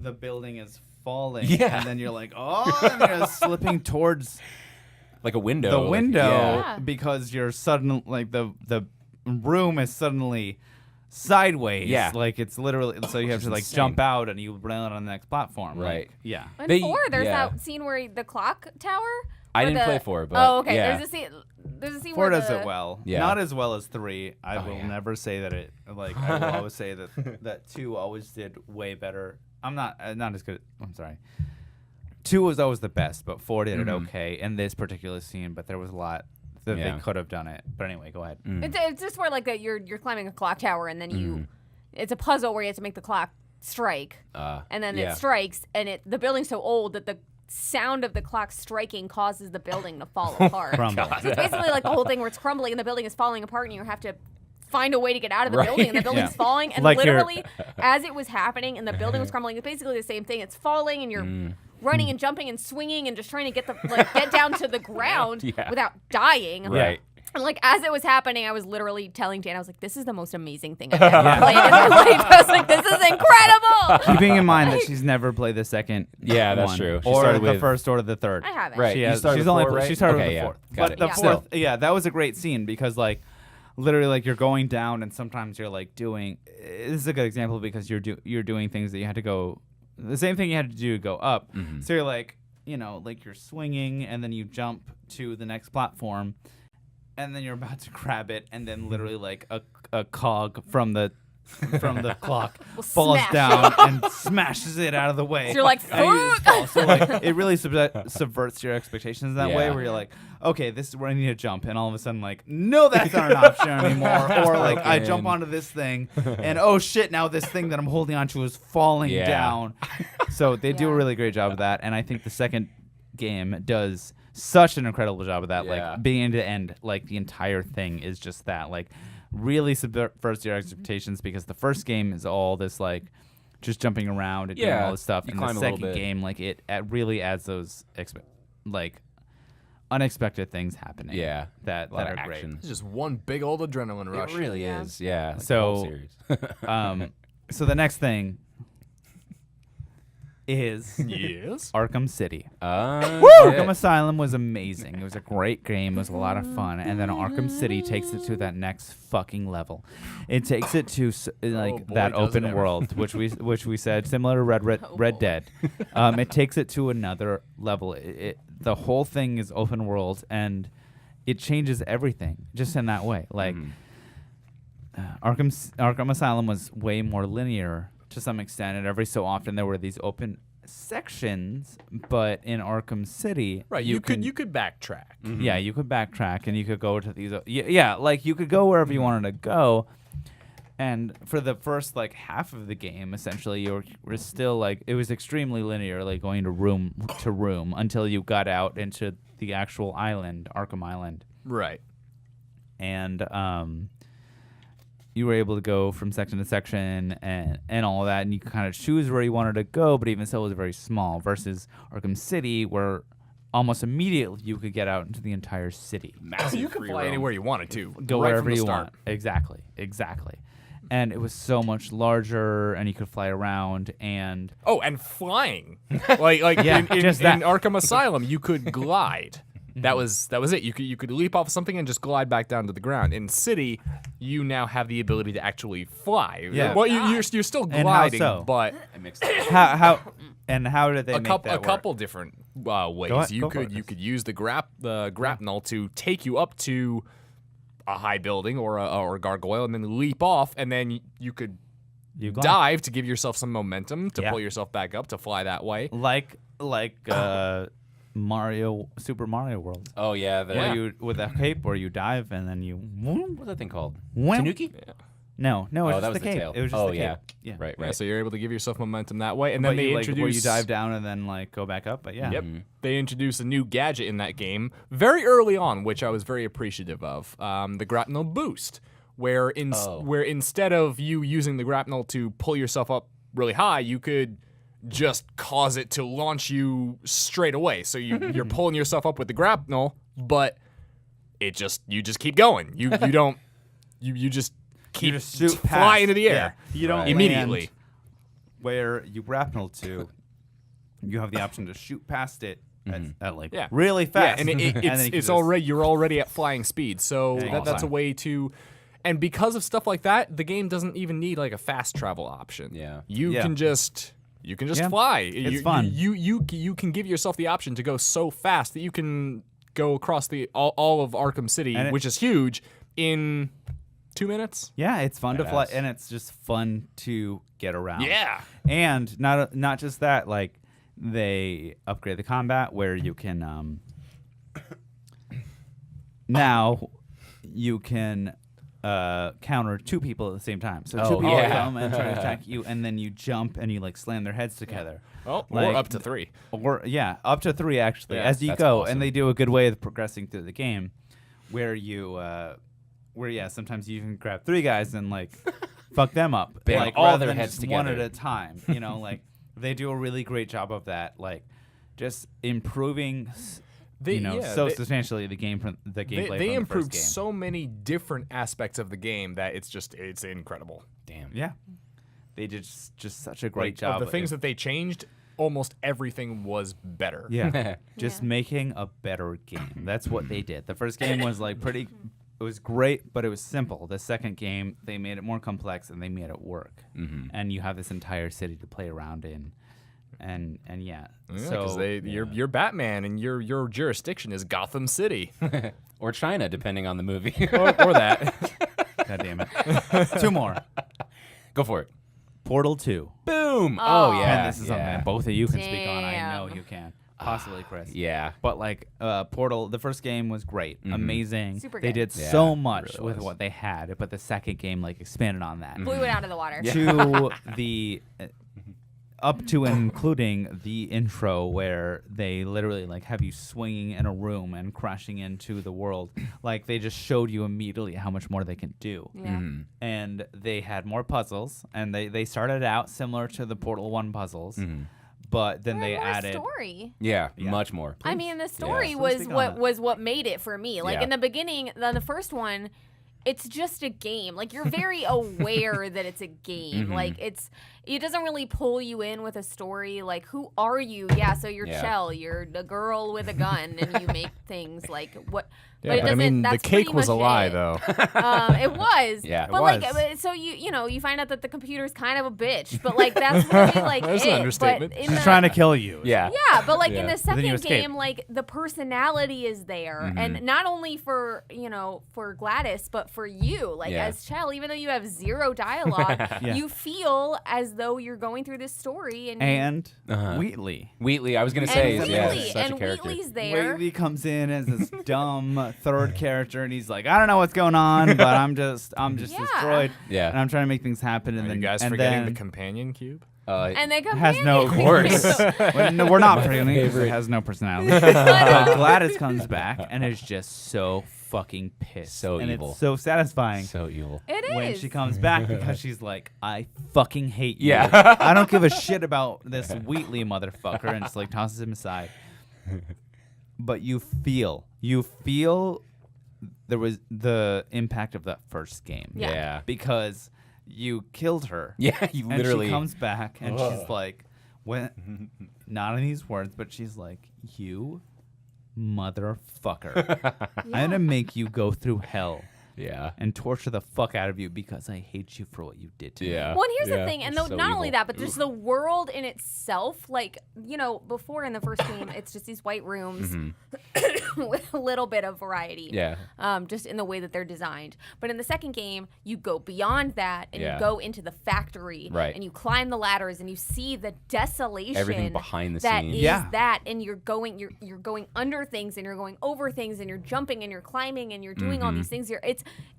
the building is falling.
Yeah.
And then you're like, oh, and you're slipping towards
like a window.
the window
Yeah.
because you're suddenly like the room is suddenly sideways.
Yeah.
Like it's literally so you have to like
insane.
jump out and you land on the next platform.
Right.
Like, yeah.
And 4, there's that scene where the clock tower.
I
or
didn't
the-
play 4, but
oh, okay.
yeah.
There's a scene
4
where
does
the,
it well.
Yeah.
Not as well as 3. I will
yeah.
never say that it like I will always say that 2 always did way better. I'm not as good. I'm sorry. 2 was always the best, but 4 did it okay in this particular scene, but there was a lot that they could have done it. But anyway, go ahead.
It's just more like that. You're climbing a clock tower, and then it's a puzzle where you have to make the clock strike, and then it strikes, and the building's so old that the sound of the clock striking causes the building to fall apart.
Crumble.
So it's basically like the whole thing where it's crumbling and the building is falling apart, and you have to find a way to get out of the building, and the building's falling, and
Like
literally as it was happening and the building was crumbling, it's basically the same thing. It's falling, and you're running and jumping and swinging and just trying to get down to the ground without dying.
Right.
And like as it was happening, I was literally telling Dan, I was like, "This is the most amazing thing I've ever played in my life." I was like, "This is incredible."
Keeping in mind that she's never played the second
Yeah, that's
one,
true. She
or
started
the
with-
first or the third.
I haven't.
Right.
She
You
has,
started
she's
with
only
4, right?
she started
Okay,
with the
yeah.
fourth.
Got
But
it.
the
Yeah.
fourth, that was a great scene because like literally like you're going down and sometimes you're like doing. This is a good example because you're doing things that you had to go. The same thing you had to do to go up. So you're like like you're swinging and then you jump to the next platform. And then you're about to grab it, and then literally like a cog from the clock falls
smash
down and smashes it out of the way.
So you're like,
And you just
"Fuck!"
fall. So like it really subverts your expectations that way,
Yeah.
where you're like, okay, this is where I need to jump, and all of a sudden like, no, that's not an option anymore. Or like I jump
broken.
onto this thing, and oh shit, now this thing that I'm holding onto is falling
Yeah.
down. So they do a
Yeah.
really great job of that, and I think the second game does such an incredible job of that.
Yeah.
Like beginning to end, like the entire thing is just that. Like really subverts your expectations because the first game is all this like just jumping around and doing
Yeah,
all this stuff.
you
In the
climb a little
second
bit.
game, like it really adds those unexpected things happening.
Yeah,
that
a lot
are
of
great.
action.
It's just one big old adrenaline rush.
It really
Yeah.
is. Yeah. Like the
So-
whole series.
So the next thing is
Yes.
Arkham City.
Woo!
Arkham Asylum was amazing. It was a great game. It was a lot of fun. And then Arkham City takes it to that next fucking level. It takes it to
boy,
that
does it
open
ever.
world, which we said similar to Red
boy.
Dead. It takes it to another level. The whole thing is open world, and it changes everything just in that way. Like Arkham Asylum was way more linear to some extent, and every so often there were these open sections, but in Arkham City,
Right. You could backtrack.
yeah, you could backtrack and you could go to these. Like you could go wherever you wanted to go. And for the first like half of the game, essentially, you were still like it was extremely linear, like going to room until you got out into the actual island, Arkham Island,
Right.
and you were able to go from section to section and all of that, and you could kind of choose where you wanted to go, but even so, it was very small. Versus Arkham City, where almost immediately you could get out into the entire city,
Massive
You could
free
fly
roam.
anywhere you wanted to.
go
right
wherever
from the
you
start.
want. Exactly. And it was so much larger, and you could fly around, and
Oh, and flying. like
Yeah,
in
just that.
Arkham Asylum, you could glide. That was it. You could leap off something and just glide back down to the ground. In City, you now have the ability to actually fly.
Yeah.
Well, you're still
And how
gliding,
so?
but
I mixed it.
how did they
a
make
couple
that work?
couple different ways.
ahead,
You
go for
could
it.
you could use the grapnel to take you up to a high building or a gargoyle, and then leap off, and then you could
You glide.
dive to give yourself some momentum to
Yeah.
pull yourself back up to fly that way.
like Super Mario World.
Oh yeah. The,
Where you with a cape where you dive and then you
What's that thing called?
Whoom.
Tanuki?
No, it
Oh,
was
that
just
was
the
the
cape.
tail.
It was just
Oh,
the
yeah.
cape. Yeah.
Right.
Yeah,
Right.
so you're able to give yourself momentum that way, and
But
then they
you,
introduce
where you dive down and then like go back up, but yeah.
Yep, they introduce a new gadget in that game very early on, which I was very appreciative of. The grapnel boost, where instead of you using the grapnel to pull yourself up really high, you could just cause it to launch you straight away. So you're pulling yourself up with the grapnel, but you just keep going. You just keep
just shoot
fly
past.
into the air.
Yeah. You don't
Right.
Immediately.
land where you grapnel to. You have the option to shoot past it at like
Yeah.
really
Yeah,
fast.
and
then you can
it's
just-
you're already at flying speed, so
Yeah,
that's a
awesome.
way to. And because of stuff like that, the game doesn't even need like a fast travel option.
Yeah.
you
Yeah.
can just
Yeah.
fly.
It's fun.
You can give yourself the option to go so fast that you can go across all of Arkham City,
And
which is huge, in 2 minutes.
Yeah, it's fun to fly,
Badass.
and it's just fun to get around.
Yeah.
And not just that, like they upgrade the combat where you can now you can counter two people at the same time. So two
Oh,
people
yeah.
come and try to attack you, and then you jump and you like slam their heads together.
Oh, or
Like-
up to 3.
Or yeah, up to 3 actually,
Yeah,
as you
that's
go,
awesome.
and they do a good way of progressing through the game, where sometimes you can grab 3 guys and like fuck them up,
Bang
like
all
rather
their
than
heads
just one at
together.
a time. You know, like they do a really great job of that, like just improving. Substantially the gameplay.
They
from the first
improved
game.
so many different aspects of the game that it's incredible.
Damn.
Yeah, they did just such a great
Like,
job
of the things that they changed. Almost everything was better.
Yeah, just
Yeah.
making a better game. That's what they did. The first game was like pretty. It was great, but it was simple. The second game, they made it more complex and they made it work. And you have this entire city to play around in, and yeah.
Yeah,
So
'cause you're Batman, and your jurisdiction is Gotham City,
Or China, depending on the movie.
or that.
God damn it. 2 more.
Go for it.
Portal 2.
Boom.
Oh.
Oh yeah.
And this is something that both of you can speak on. I know
Damn.
you can. Possibly Chris.
Yeah.
But like Portal, the first game was great, amazing.
Super
They
good.
did
Yeah,
so much
really
with
was.
what they had, but the second game like expanded on that.
Blew it out of the water.
To the up to and including the intro where they literally like have you swinging in a room and crashing into the world. Like they just showed you immediately how much more they can do.
Yeah.
And they had more puzzles, and they started out similar to the Portal 1 puzzles, but then they
More
added
story.
Yeah,
Yeah.
much more.
I mean, the story
Yeah.
was
Speak on
what
it.
was what made it for me. Like
Yeah.
in the beginning, the first one, it's just a game. Like you're very aware that it's a game. Like it doesn't really pull you in with a story. Like who are you? Yeah, so you're
Yeah.
Chell. You're the girl with a gun, and you make things. Like what?
Yeah,
but it
but I
doesn't.
mean, the
that's
cake
pretty
was a
much
lie,
it.
though.
It was.
Yeah.
But
It
like,
was.
so you find out that the computer's kind of a bitch. But like that's really like
That's
it.
an understatement.
But in
she's
the,
trying to kill you.
Yeah.
yeah, but like in
Yeah.
the
Then you
second
escape.
game, like the personality is there, and not only for for Gladys, but for you, like
Yeah.
as Chell, even though you have zero dialogue,
Yeah.
you feel as though you're going through this story, and
Wheatley.
Wheatley, I was gonna say,
and
yeah,
Wheatley,
such
and
a character.
Wheatley's there.
Wheatley comes in as this dumb third character, and he's like, I don't know what's going on, but I'm just
Yeah.
destroyed.
Yeah.
And I'm trying to make things happen. And
Are
then
you guys
and
forgetting
then,
the companion cube?
And they come
has no,
in.
of course. Well, no, we're not forgetting because it has no personality. But Gladys comes back and is just so fucking pissed.
So
and
evil.
it's so satisfying.
So evil.
It is.
When she comes back because she's like, I fucking hate you.
Yeah.
I don't give a shit about this Wheatley motherfucker, and just like tosses him aside. But you feel there was the impact of that first game.
Yeah.
Yeah.
Because you killed her.
Yeah, you
And
literally.
she comes back and she's
Ugh.
like, not in these words, but she's like, you motherfucker. I'm going to make you go through hell
Yeah.
and torture the fuck out of you because I hate you for what you did to me.
Yeah.
Well, and here's
Yeah.
the thing, and
It's
not
so
only
evil.
that, but just the world in itself. Like, before in the first game, it's just these white rooms with a little bit of variety.
Yeah.
Just in the way that they're designed. But in the second game, you go beyond that and
Yeah.
you go into the factory.
Right.
And you climb the ladders and you see the desolation.
Everything behind the
that
scenes.
is
Yeah.
that, and you're going under things and you're going over things and you're jumping and you're climbing and you're doing all these things.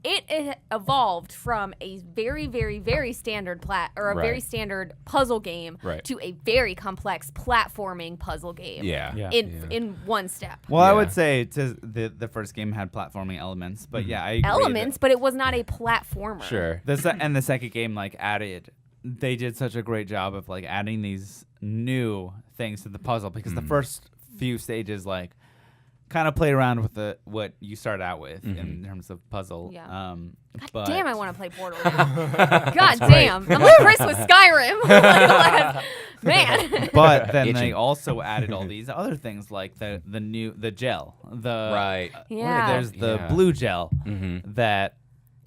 It evolved from a very, very, very standard
Right.
very standard puzzle game
Right.
to a very complex platforming puzzle game.
Yeah.
Yeah.
In one step.
Well, I
Yeah.
would say the first game had platforming elements, but yeah, I agree
Elements, but it was not a platformer.
Sure.
and the second game they did such a great job of like adding these new things to the puzzle because the first few stages like kind of played around with what you start out with in terms of puzzle.
Yeah.
But
Damn, I want to play Portal. God damn. I'm like Chris with Skyrim. Man.
But then they
Itching.
also added all these other things like the gel,
Right.
Yeah.
There's the
Yeah.
blue gel
Mm-hmm.
that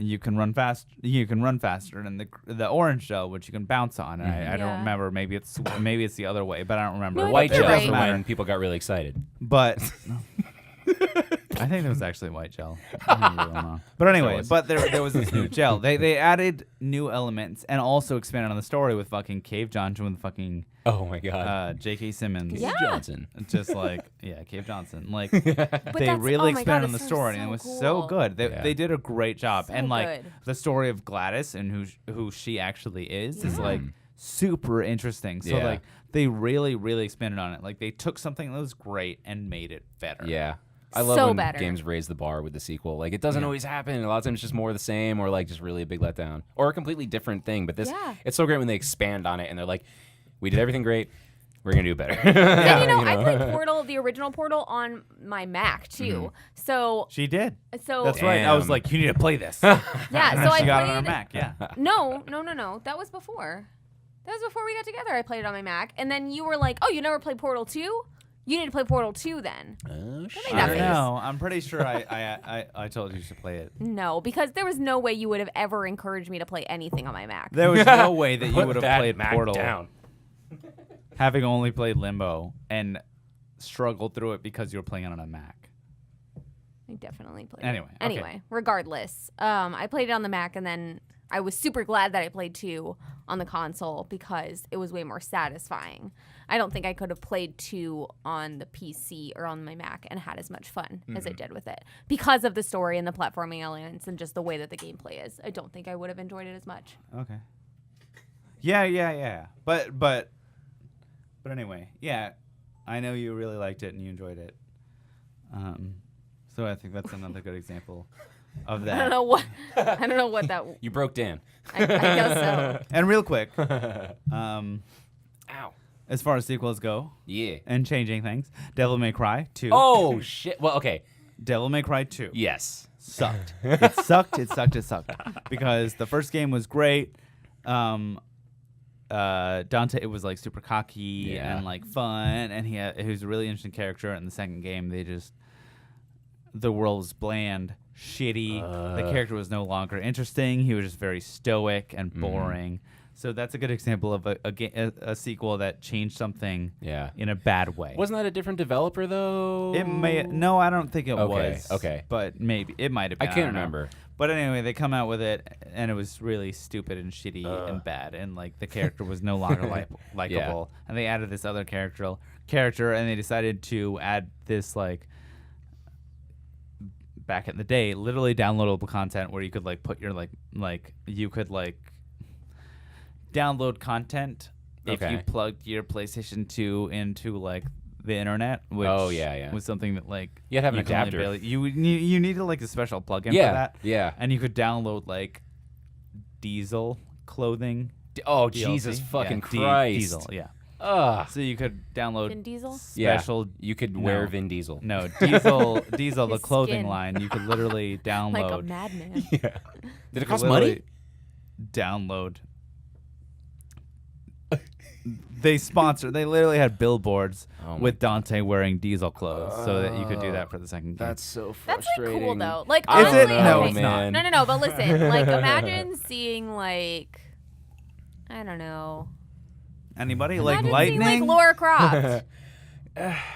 you can run fast. You can run faster, and the orange gel which you can bounce on. And I don't
Yeah.
remember. Maybe it's the other way, but I don't remember.
No, I
White
think
gel
you're
is
right.
when people got really excited.
But I think it was actually white gel. I don't really know. But anyway,
was.
but there was this new gel. They added new elements and also expanded on the story with fucking Cave Johnson with fucking
Oh my God.
J.K. Simmons.
Yeah.
Johnson.
Just like Cave Johnson. Like
But
they
that's-
really
oh my
expanded
God,
on the
it sounds
story, and it
so
was
cool.
so good.
Yeah.
They did a great job,
So
and like
good.
the story of Gladys and who she actually is like super interesting. So
Yeah.
like they really expanded on it. Like they took something that was great and made it better.
Yeah. I love
So
when
better.
games raise the bar with the sequel. Like, it doesn't always happen. A lot of times it's just more of the same or, like, just really a big letdown. Or a completely different thing. But this,
Yeah.
it's so great when they expand on it and they're like, we did everything great. We're going to do it better.
And I played Portal, the original Portal, on my Mac too. So
She did.
so
That's right. I was
Damn.
like, you need to play this.
yeah.
And
So
then she
I
got it on her
played.
Mac. Yeah.
No. That was before. That was before we got together. I played it on my Mac, and then you were like, "Oh, you never played Portal 2? You need to play Portal 2 then."
Oh,
Make
shit.
that
I don't
face.
know. I'm pretty sure I told you to play it.
No, because there was no way you would have ever encouraged me to play anything on my Mac.
There was no way that you
Put
would have
that
played
Mac
Portal
down.
having only played Limbo and struggled through it because you were playing it on a Mac.
I definitely played
Anyway,
it.
okay.
Anyway, regardless, I played it on the Mac, and then I was super glad that I played 2 on the console because it was way more satisfying. I don't think I could have played 2 on the PC or on my Mac and had as much fun as I did with it because of the story and the platforming elements and just the way that the gameplay is. I don't think I would have enjoyed it as much.
Okay. Yeah. But But anyway, yeah, I know you really liked it and you enjoyed it. So I think that's another good example of that.
I don't know what that.
You broke Dan.
I guess so.
And real quick,
Ow.
as far as sequels go
Yeah.
and changing things, Devil May Cry 2.
Oh shit. Well, okay.
Devil May Cry 2
Yes.
sucked. It sucked. Because the first game was great. Dante, it was like super cocky and like fun, and he was a really interesting character. In the second game, the world was bland, shitty. The character was no longer interesting. He was just very stoic and boring. So that's a good example of a sequel that changed something in a bad way.
Wasn't that a different developer though?
It may no, I don't think it was.
Okay.
But maybe it might have been.
I can't
don't know.
remember.
But anyway, they come out with it, and it was really stupid and shitty and bad, and like the character was no longer likable. And they added this other character, and they decided to add this like back in the day, literally downloadable content where you could like put your you could like download content if you plugged your PlayStation 2 into like the internet, which was something that like
you had to have an
could only
adapter.
barely- you needed like a special plugin
Yeah,
for that.
yeah.
And you could download like Diesel clothing.
Oh
DLC.
Jesus fucking
Yeah,
Christ.
Diesel, yeah.
Ugh.
So you could download
Vin Diesel?
special.
You could
No.
wear Vin Diesel.
No, Diesel, the
His
clothing
skin.
line. You could literally download.
Like a madman.
Yeah. Did
you
it cost
could
money?
literally Download. They literally had billboards
Oh my
with Dante wearing Diesel clothes so that you could do that for the second game.
so
That's like cool though. Like
I
honestly,
don't know,
okay,
it's not.
No, but listen, like imagine seeing like I don't know.
Anybody like
Imagine
lightning?
seeing like Laura Croft.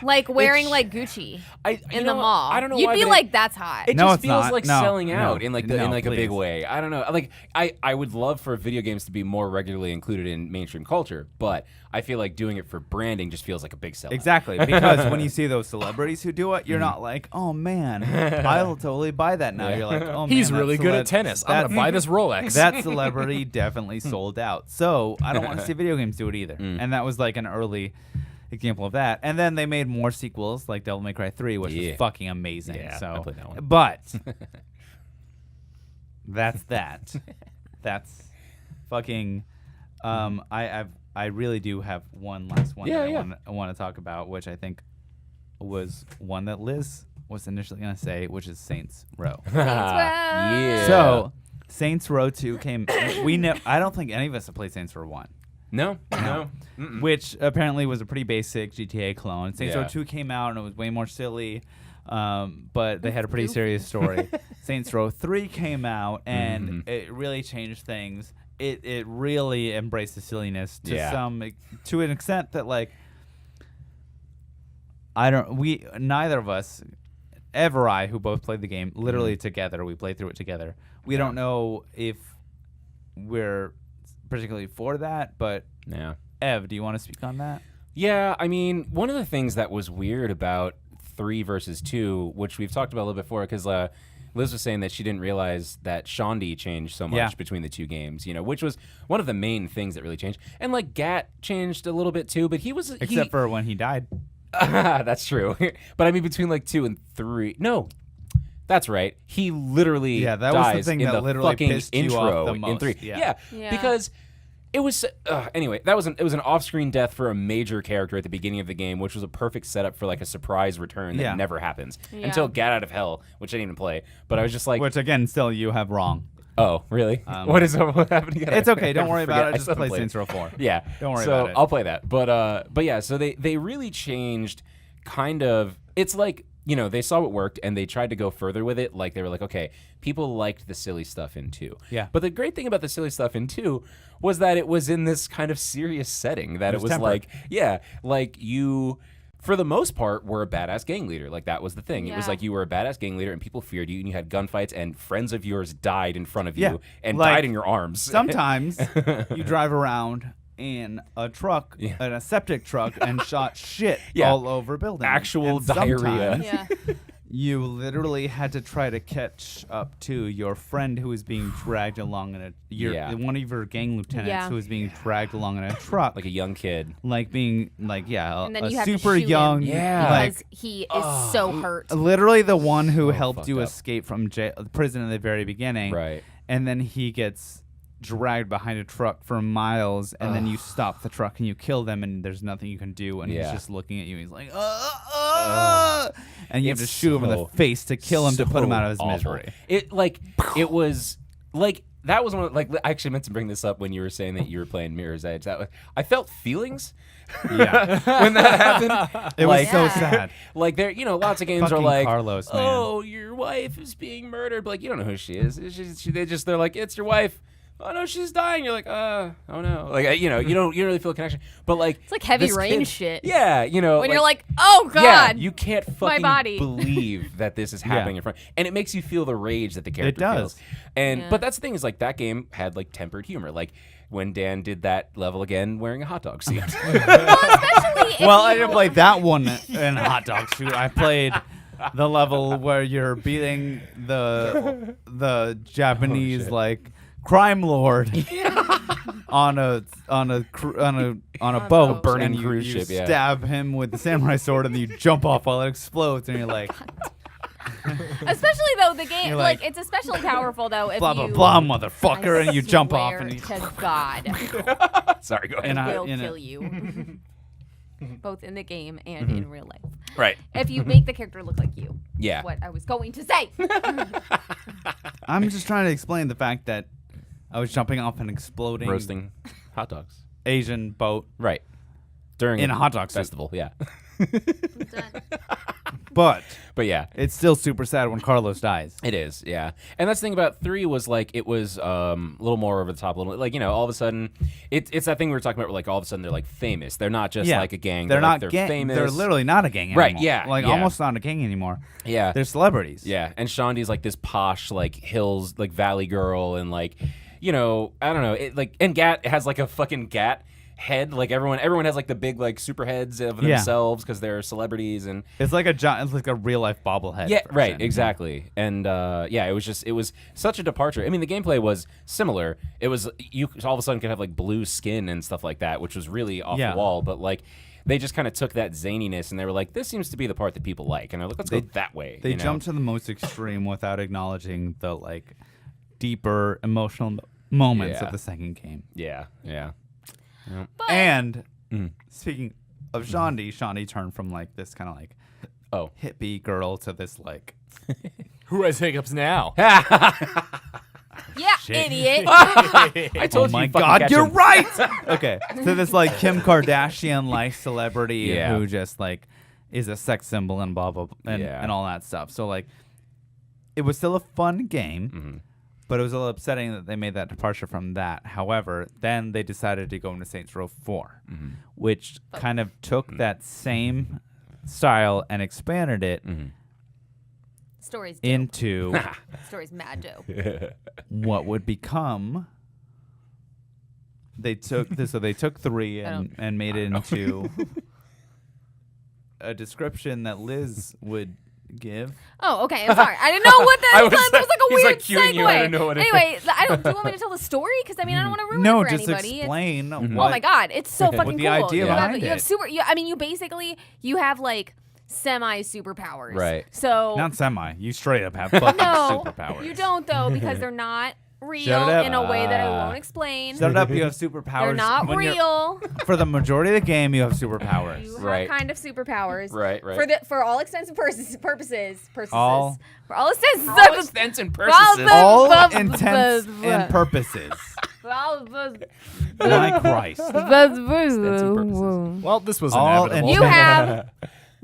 Like wearing like Gucci
you
in
know
the
what?
mall.
I don't know
You'd
why,
be
but
like, that's hot.
It
No,
just
it's
feels
not.
like
No,
selling
no,
out in like
no,
a big
please.
way. I don't know. Like I would love for video games to be more regularly included in mainstream culture, but I feel like doing it for branding just feels like a big sellout.
Exactly, because when you see those celebrities who do it, you're not like, oh man, I'll totally buy that now. You're like, oh man,
He's
that
really good at tennis. I'm gonna buy this Rolex.
That celebrity definitely sold out. So I don't want to see video games do it either. And that was like an early example of that. And then they made more sequels like Devil May Cry 3, which was fucking amazing.
Yeah,
so,
I played that one.
But that's that. That's fucking. I really do have one last one that I want to talk about, which I think was one that Liz was initially going to say, which is Saints Row.
Yeah.
So Saints Row 2 came. I don't think any of us have played Saints Row 1.
No.
Which apparently was a pretty basic GTA clone. Saints Row
Yeah.
2 came out and it was way more silly, but they had a pretty serious story. Saints Row 3 came out and it really changed things. It really embraced the silliness to an extent that like neither of us, I who both played the game literally together, we played through it together. We don't know if we're particularly for that, but
Yeah.
Ev, do you want to speak on that?
Yeah, I mean, one of the things that was weird about 3 versus 2, which we've talked about a little bit before, because Liz was saying that she didn't realize that Shondi changed so much between the two games, which was one of the main things that really changed. And like Gat changed a little bit too, but
Except for when he died.
That's true. But I mean, between like 2 and 3, no. That's right. He literally
that was the
dies
thing
in
that
the
literally
fucking
pissed you
intro
off the
in
most.
3.
Yeah.
Yeah.
Because it was anyway. It was an off-screen death for a major character at the beginning of the game, which was a perfect setup for like a surprise return that never happens until Get Out of Hell, which I didn't even play. But I was just like,
Which again, still you have wrong.
oh, really? What happened?
It's okay. Don't worry about it.
I
Just
still
play
haven't played
Saints Row 4.
Yeah.
Don't worry
so
about it.
I'll play that. But yeah, so they really changed kind of, it's like, they saw what worked and they tried to go further with it. Like they were like, okay, people liked the silly stuff in 2.
Yeah.
But the great thing about the silly stuff in 2 was that it was in this kind of serious setting, that it was
tempered.
like you, for the most part, were a badass gang leader. Like that was the thing. It was
Yeah.
like you were a badass gang leader and people feared you and you had gunfights and friends of yours died in front of
Yeah.
you and
Like,
died in your arms.
Sometimes you drive around in a truck, in a septic truck, and shot shit
Yeah.
all over buildings.
Actual
And
diarrhea.
sometimes
Yeah.
you literally had to try to catch up to your friend who was being dragged along in one of your gang lieutenants who was being dragged along in a truck,
like a young kid,
being
and then
a
you have
super
to shoot
young,
him because he is so hurt.
Literally the one who helped you
up.
escape from prison in the very beginning,
right?
And then he gets dragged behind a truck for miles, and then you stop the truck and you kill them, and there's nothing you can do, and he's just looking at you. He's like, and you have to shoot him in the face to kill him to put him out of his misery.
It was like that was one of, I actually meant to bring this up when you were saying that you were playing Mirror's Edge. I felt feelings.
Yeah,
when that happened,
it was so sad.
Like there, lots of games
Fucking
are like,
Carlos, man.
oh, your wife is being murdered, but like you don't know who she is. They're like, it's your wife. Oh no, she's dying. You're like, oh no, like you don't really feel a connection. But like,
it's like Heavy
this
Rain
kid,
shit.
Yeah,
when you're like, oh god,
yeah, you can't
my
fucking
body.
believe that this is happening in front, and it makes you feel the rage that the character feels. And but that's the thing is like that game had like tempered humor, like when Dan did that level again wearing a hot dog suit.
I didn't play that one in hot dog suit. I played the level where you're beating the Japanese crime lord on a boat,
burning
and
cruise
you
ship. Yeah.
stab him with the samurai sword, and then you jump off while it explodes, and you're like,
especially though the game,
You're like,
it's especially powerful though if
blah
you
blah blah, motherfucker, and you jump off,
swear
and you
to God,
Sorry, go ahead.
will kill you, both in the game and in real life.
Right.
If you make the character look like you.
Yeah.
Is what I was going to say.
I'm just trying to explain the fact that I was jumping off an exploding
Roasting hot dogs.
Asian boat
Right. During
in a hot dog
festival. Yeah.
But
yeah,
it's still super sad when Carlos dies.
it is. Yeah. And that's the thing about 3 was like it was a little more over the top, a little like all of a sudden it's that thing we were talking about where like all of a sudden they're like famous. They're not just like a gang.
They're not
they're
gang.
famous.
They're literally not a gang anymore.
Right, yeah, yeah.
Almost not a gang anymore.
Yeah.
They're celebrities.
Yeah, and Shondi's like this posh, like hills, like valley girl, and like, I don't know, it like, and Gat has like a fucking Gat head, like everyone has like the big like super heads of themselves because they're celebrities, and
it's like a real life bobblehead.
yeah,
version.
right, exactly, and it was such a departure. I mean, the gameplay was similar. It was you all of a sudden could have like blue skin and stuff like that, which was really off the wall, but like. They just kind of took that zaniness and they were like, this seems to be the part that people like. And they're like, let's go that way.
They jumped to the most extreme without acknowledging the like deeper emotional moments of the second game.
Yeah, yeah.
But,
And speaking of Shondi turned from like this kind of like hippie girl to this like
Who has hiccups now?
yeah, idiot.
I told you.
Oh my
you
God, you're
him.
right. Okay, so this like Kim Kardashian like celebrity who just like is a sex symbol and blah blah, blah and all that stuff. So like, it was still a fun game, but it was a little upsetting that they made that departure from that. However, then they decided to go into Saints Row 4, which kind of took that same style and expanded it.
Story's dope.
Into
Story's mad dope.
what would become. They took this, so they took 3 and made it into a description that Liz would give.
Oh, okay. I'm sorry. I didn't know what that was. That was like a
he's
weird
like cueing
segue.
you. I don't know what it
Anyway, do you want me to tell the story? Because I mean, I don't want to ruin
No,
it for
just
anybody.
explain.
Oh my God, it's so fucking
the
cool.
idea
you have,
behind
you have
it.
super. You have like semi superpowers.
Right.
So
Not semi. You straight up have fucking
no,
superpowers.
you don't though, because they're not real
Shut it up.
in a way that I won't explain.
Shut it up. You have superpowers.
They're not
When you're-
real.
For the majority of the game, you have superpowers.
You have
Right.
kind of superpowers.
Right.
For all extents and purposes.
All
For all extents
All extents and purposes.
All
Blah,
intents
blah,
and purposes.
Well,
My Christ.
Well, this was
All
inevitable.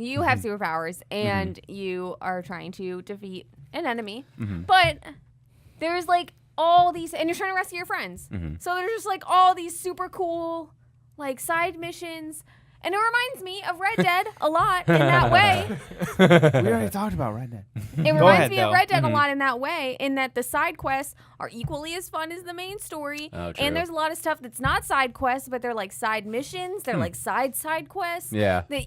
You have superpowers, and you are trying to defeat an enemy. But there's like all these, and you're trying to rescue your friends. So there's just like all these super cool like side missions. And it reminds me of Red Dead a lot in that way.
We already talked about Red Dead.
It reminds
ahead,
me of
though.
Red Dead a lot in that way, in that the side quests are equally as fun as the main story.
Oh, true.
And there's a lot of stuff that's not side quests, but they're like side missions. They're like side quests.
Yeah.
They,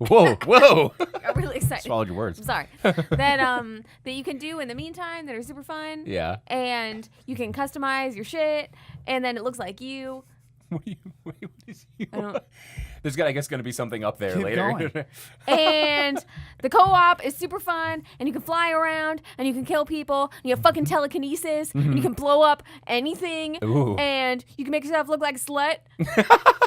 Whoa.
I'm really excited.
Swallowed your words.
I'm sorry. that you can do in the meantime that are super fun.
Yeah.
And you can customize your shit, and then it looks like you.
What is you?
I don't-
There's, I guess, going to be something up there
Keep
later.
going.
And the co-op is super fun, and you can fly around, and you can kill people, and you have fucking telekinesis, and you can blow up anything,
Ooh.
and you can make yourself look like a slut.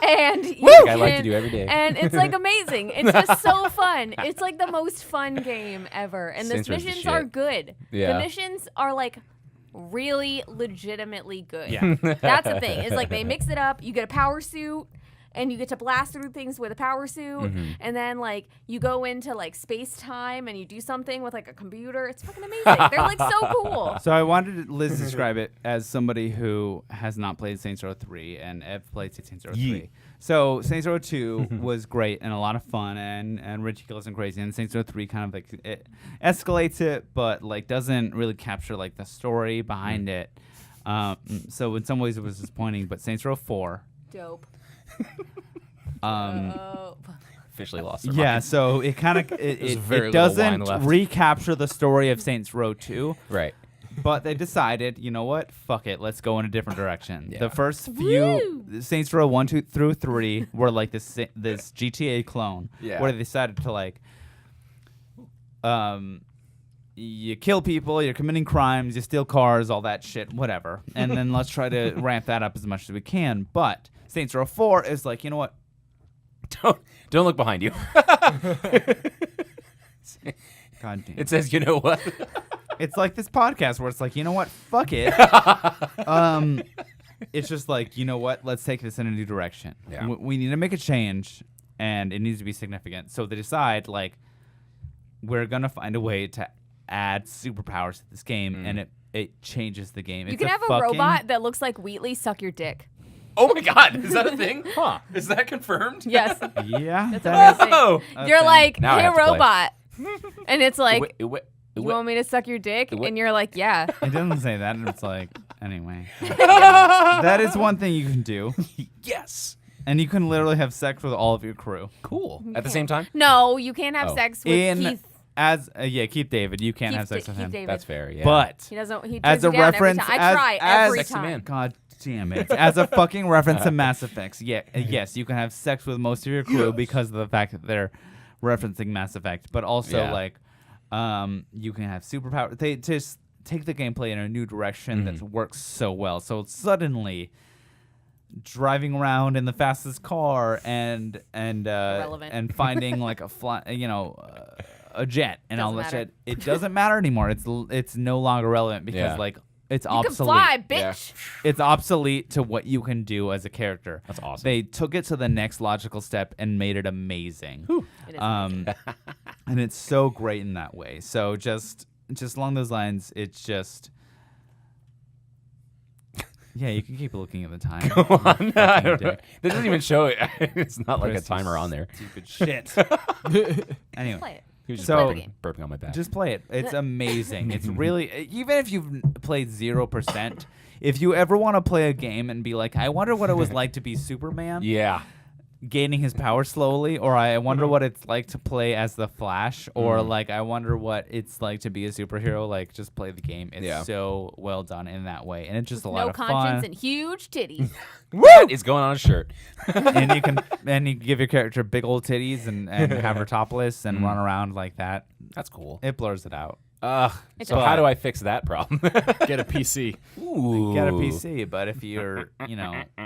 And you
Like I
can,
like to do every day.
And it's like amazing. It's just so fun. It's like the most fun game ever. And the
Saints Row's the
missions
shit.
are good.
Yeah.
The missions are like really legitimately good.
Yeah.
That's the thing. It's like they mix it up. You get a power suit. And you get to blast through things with a power suit, and then like you go into like space time and you do something with like a computer. It's fucking amazing. They're like so cool.
So I wanted Liz to describe it as somebody who has not played Saints Row 3 and Ev played Saints Row 3.
Yeah.
So Saints Row 2 was great and a lot of fun and ridiculous and crazy, and Saints Row 3 kind of like it escalates it, but like doesn't really capture like the story behind it. So in some ways it was disappointing. But Saints Row 4.
Dope.
Officially lost their
Yeah,
mind.
so it kind of
There's
it
very little
doesn't
wine left.
recapture the story of Saints Row 2.
Right.
But they decided, you know what? Fuck it. Let's go in a different direction.
Yeah.
The first few Saints Row 1, 2 through 3 were like this GTA clone,
Yeah.
where they decided to like, you kill people, you're committing crimes, you steal cars, all that shit, whatever, and then let's try to ramp that up as much as we can. But Saints Row 4 is like, you know what?
Don't look behind you.
God damn.
It says, you know what?
It's like this podcast where it's like, you know what? Fuck it. It's just like, you know what? Let's take this in a new direction.
Yeah.
We need to make a change, and it needs to be significant. So they decide, like, we're going to find a way to add superpowers to this game, and it changes the game.
You
It's
can have a
fucking-
robot that looks like Wheatley suck your dick.
Oh my God. Is that a thing? Huh. Is that confirmed?
Yes.
Yeah.
That's
that
amazing.
Oh.
You're
Okay.
like,
Now I
hey,
have to play.
robot. And it's like, you
Wait.
want me to suck your dick?
What?
And you're like, yeah.
It doesn't say that. It's like, anyway. That is one thing you can do.
Yes.
And you can literally have sex with all of your crew.
Cool. At the same time?
No, you can't have
Oh.
sex with
In
Keith.
Keith David. You can't have sex with him.
David.
That's fair, yeah.
But
He doesn't. He
as
turns
a
it down
reference,
every time. I try every
Sexy
time.
man.
God damn it. As a fucking reference to Mass Effect, yes, you can have sex with most of your crew because of the fact that they're referencing Mass Effect, but also
Yeah.
like you can have superpower. They just take the gameplay in a new direction that works so well. So suddenly driving around in the fastest car and
Irrelevant.
finding like a jet and all that
Doesn't
shit, it doesn't matter anymore. It's no longer relevant because
Yeah.
like it's
You can
obsolete.
fly,
Yeah.
bitch.
It's obsolete to what you can do as a character.
That's awesome.
They took it to the next logical step and made it amazing.
It is
And it's so great in that way. So just along those lines, it's just yeah, you can keep looking at the time.
Come on. I don't know.
dick.
This doesn't even show it. It's not like a
Chris, you
timer on there.
Stupid shit. Anyway,
Play it.
He was just
So-
burping on my back.
just play it. It's amazing. It's really, even if you've played 0%, if you ever want to play a game and be like, I wonder what it was like to be Superman,
yeah.
gaining his power slowly, or I wonder what it's like to play as the Flash, or like I wonder what it's like to be a superhero. Like, just play the game. It's so well done in that way, and it's just a lot
No
of
conscience
fun.
and huge titties.
What is going on a shirt?
And you can give your character big old titties and have her topless and run around like that.
That's cool.
It blurs it out.
It's
So
a
how
lot.
do I fix that problem?
Get a PC.
Ooh.
Get a PC, but if you're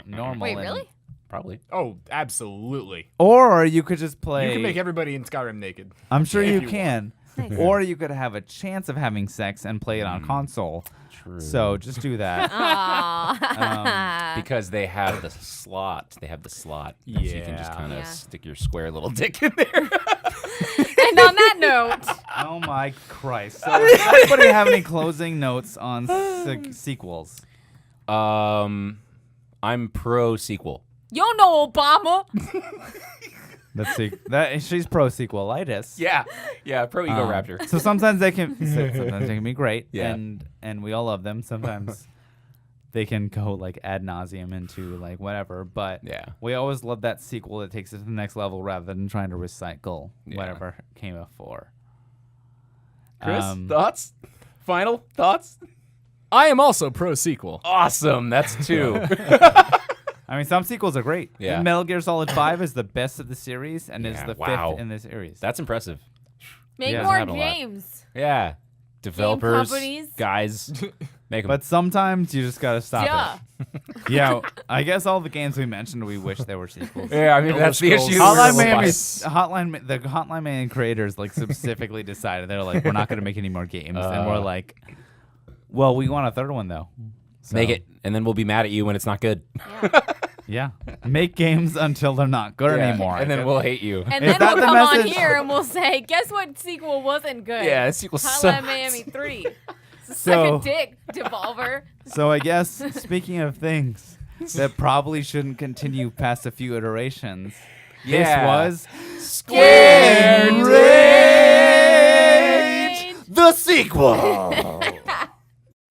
normal,
Wait,
and-
really?
Probably.
Oh, absolutely.
or you could just play.
You can make everybody in Skyrim naked.
I'm sure
if
you
you
can.
Nice.
Or you could have a chance of having sex and play it on console.
True.
So just do that.
Aw.
Because they have the slot. They have the slot. that You can just
Yeah.
kind of
Yeah.
stick your square little dick in there.
And on that note,
Oh my Christ. So does anybody have any closing notes on sequels?
I'm pro sequel.
you know Obama.
Let's see. She's pro sequelitis.
Yeah. Yeah. Pro ego raptor.
So sometimes they can be great.
Yeah.
And we all love them. Sometimes they can go like ad nauseum into like whatever. But
Yeah.
we always love that sequel that takes it to the next level rather than trying to recycle whatever came before.
Chris, thoughts? Final thoughts?
I am also pro sequel.
Awesome. That's 2.
I mean, some sequels are great.
Yeah.
Metal Gear Solid 5 is the best of the series and is
Yeah,
the
wow.
5th in the series.
That's impressive.
Make
Yeah,
more
not a lot.
games.
Yeah. Developers,
companies.
guys, make them.
But sometimes you just gotta stop
Yeah.
it. Yeah, I guess all the games we mentioned, we wish there were sequels.
Yeah, I mean,
Elder
that's the
Scrolls.
issue.
Hotline
We're
Miami,
biased.
the Hotline Miami creators like specifically decided they're like, we're not gonna make any more games, and we're like, well, we want a third one though. So,
Make it, and then we'll be mad at you when it's not good.
Yeah, make games until they're not good anymore.
And then we'll hate you.
And
Is
then
that
we'll
the
come on
message?
here and we'll say, guess what sequel wasn't good?
Yeah, the sequel
Hotline
sucks.
Miami 3. Suck
So-
a dick, Devolver.
So I guess speaking of things that probably shouldn't continue past a few iterations,
Yeah.
this was
Square
Rage!
the sequel.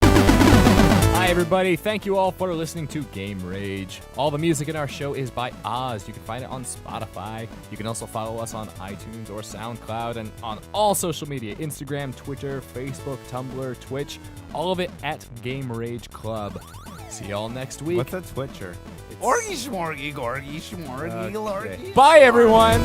Hi, everybody. Thank you all for listening to Game Rage. All the music in our show is by Oz. You can find it on Spotify. You can also follow us on iTunes or SoundCloud and on all social media, Instagram, Twitter, Facebook, Tumblr, Twitch, all of it at Game Rage Club. See y'all next week.
what's a Twitcher? Orgy schmorgy, gorgy schmorgy, lorgy.
Bye, everyone.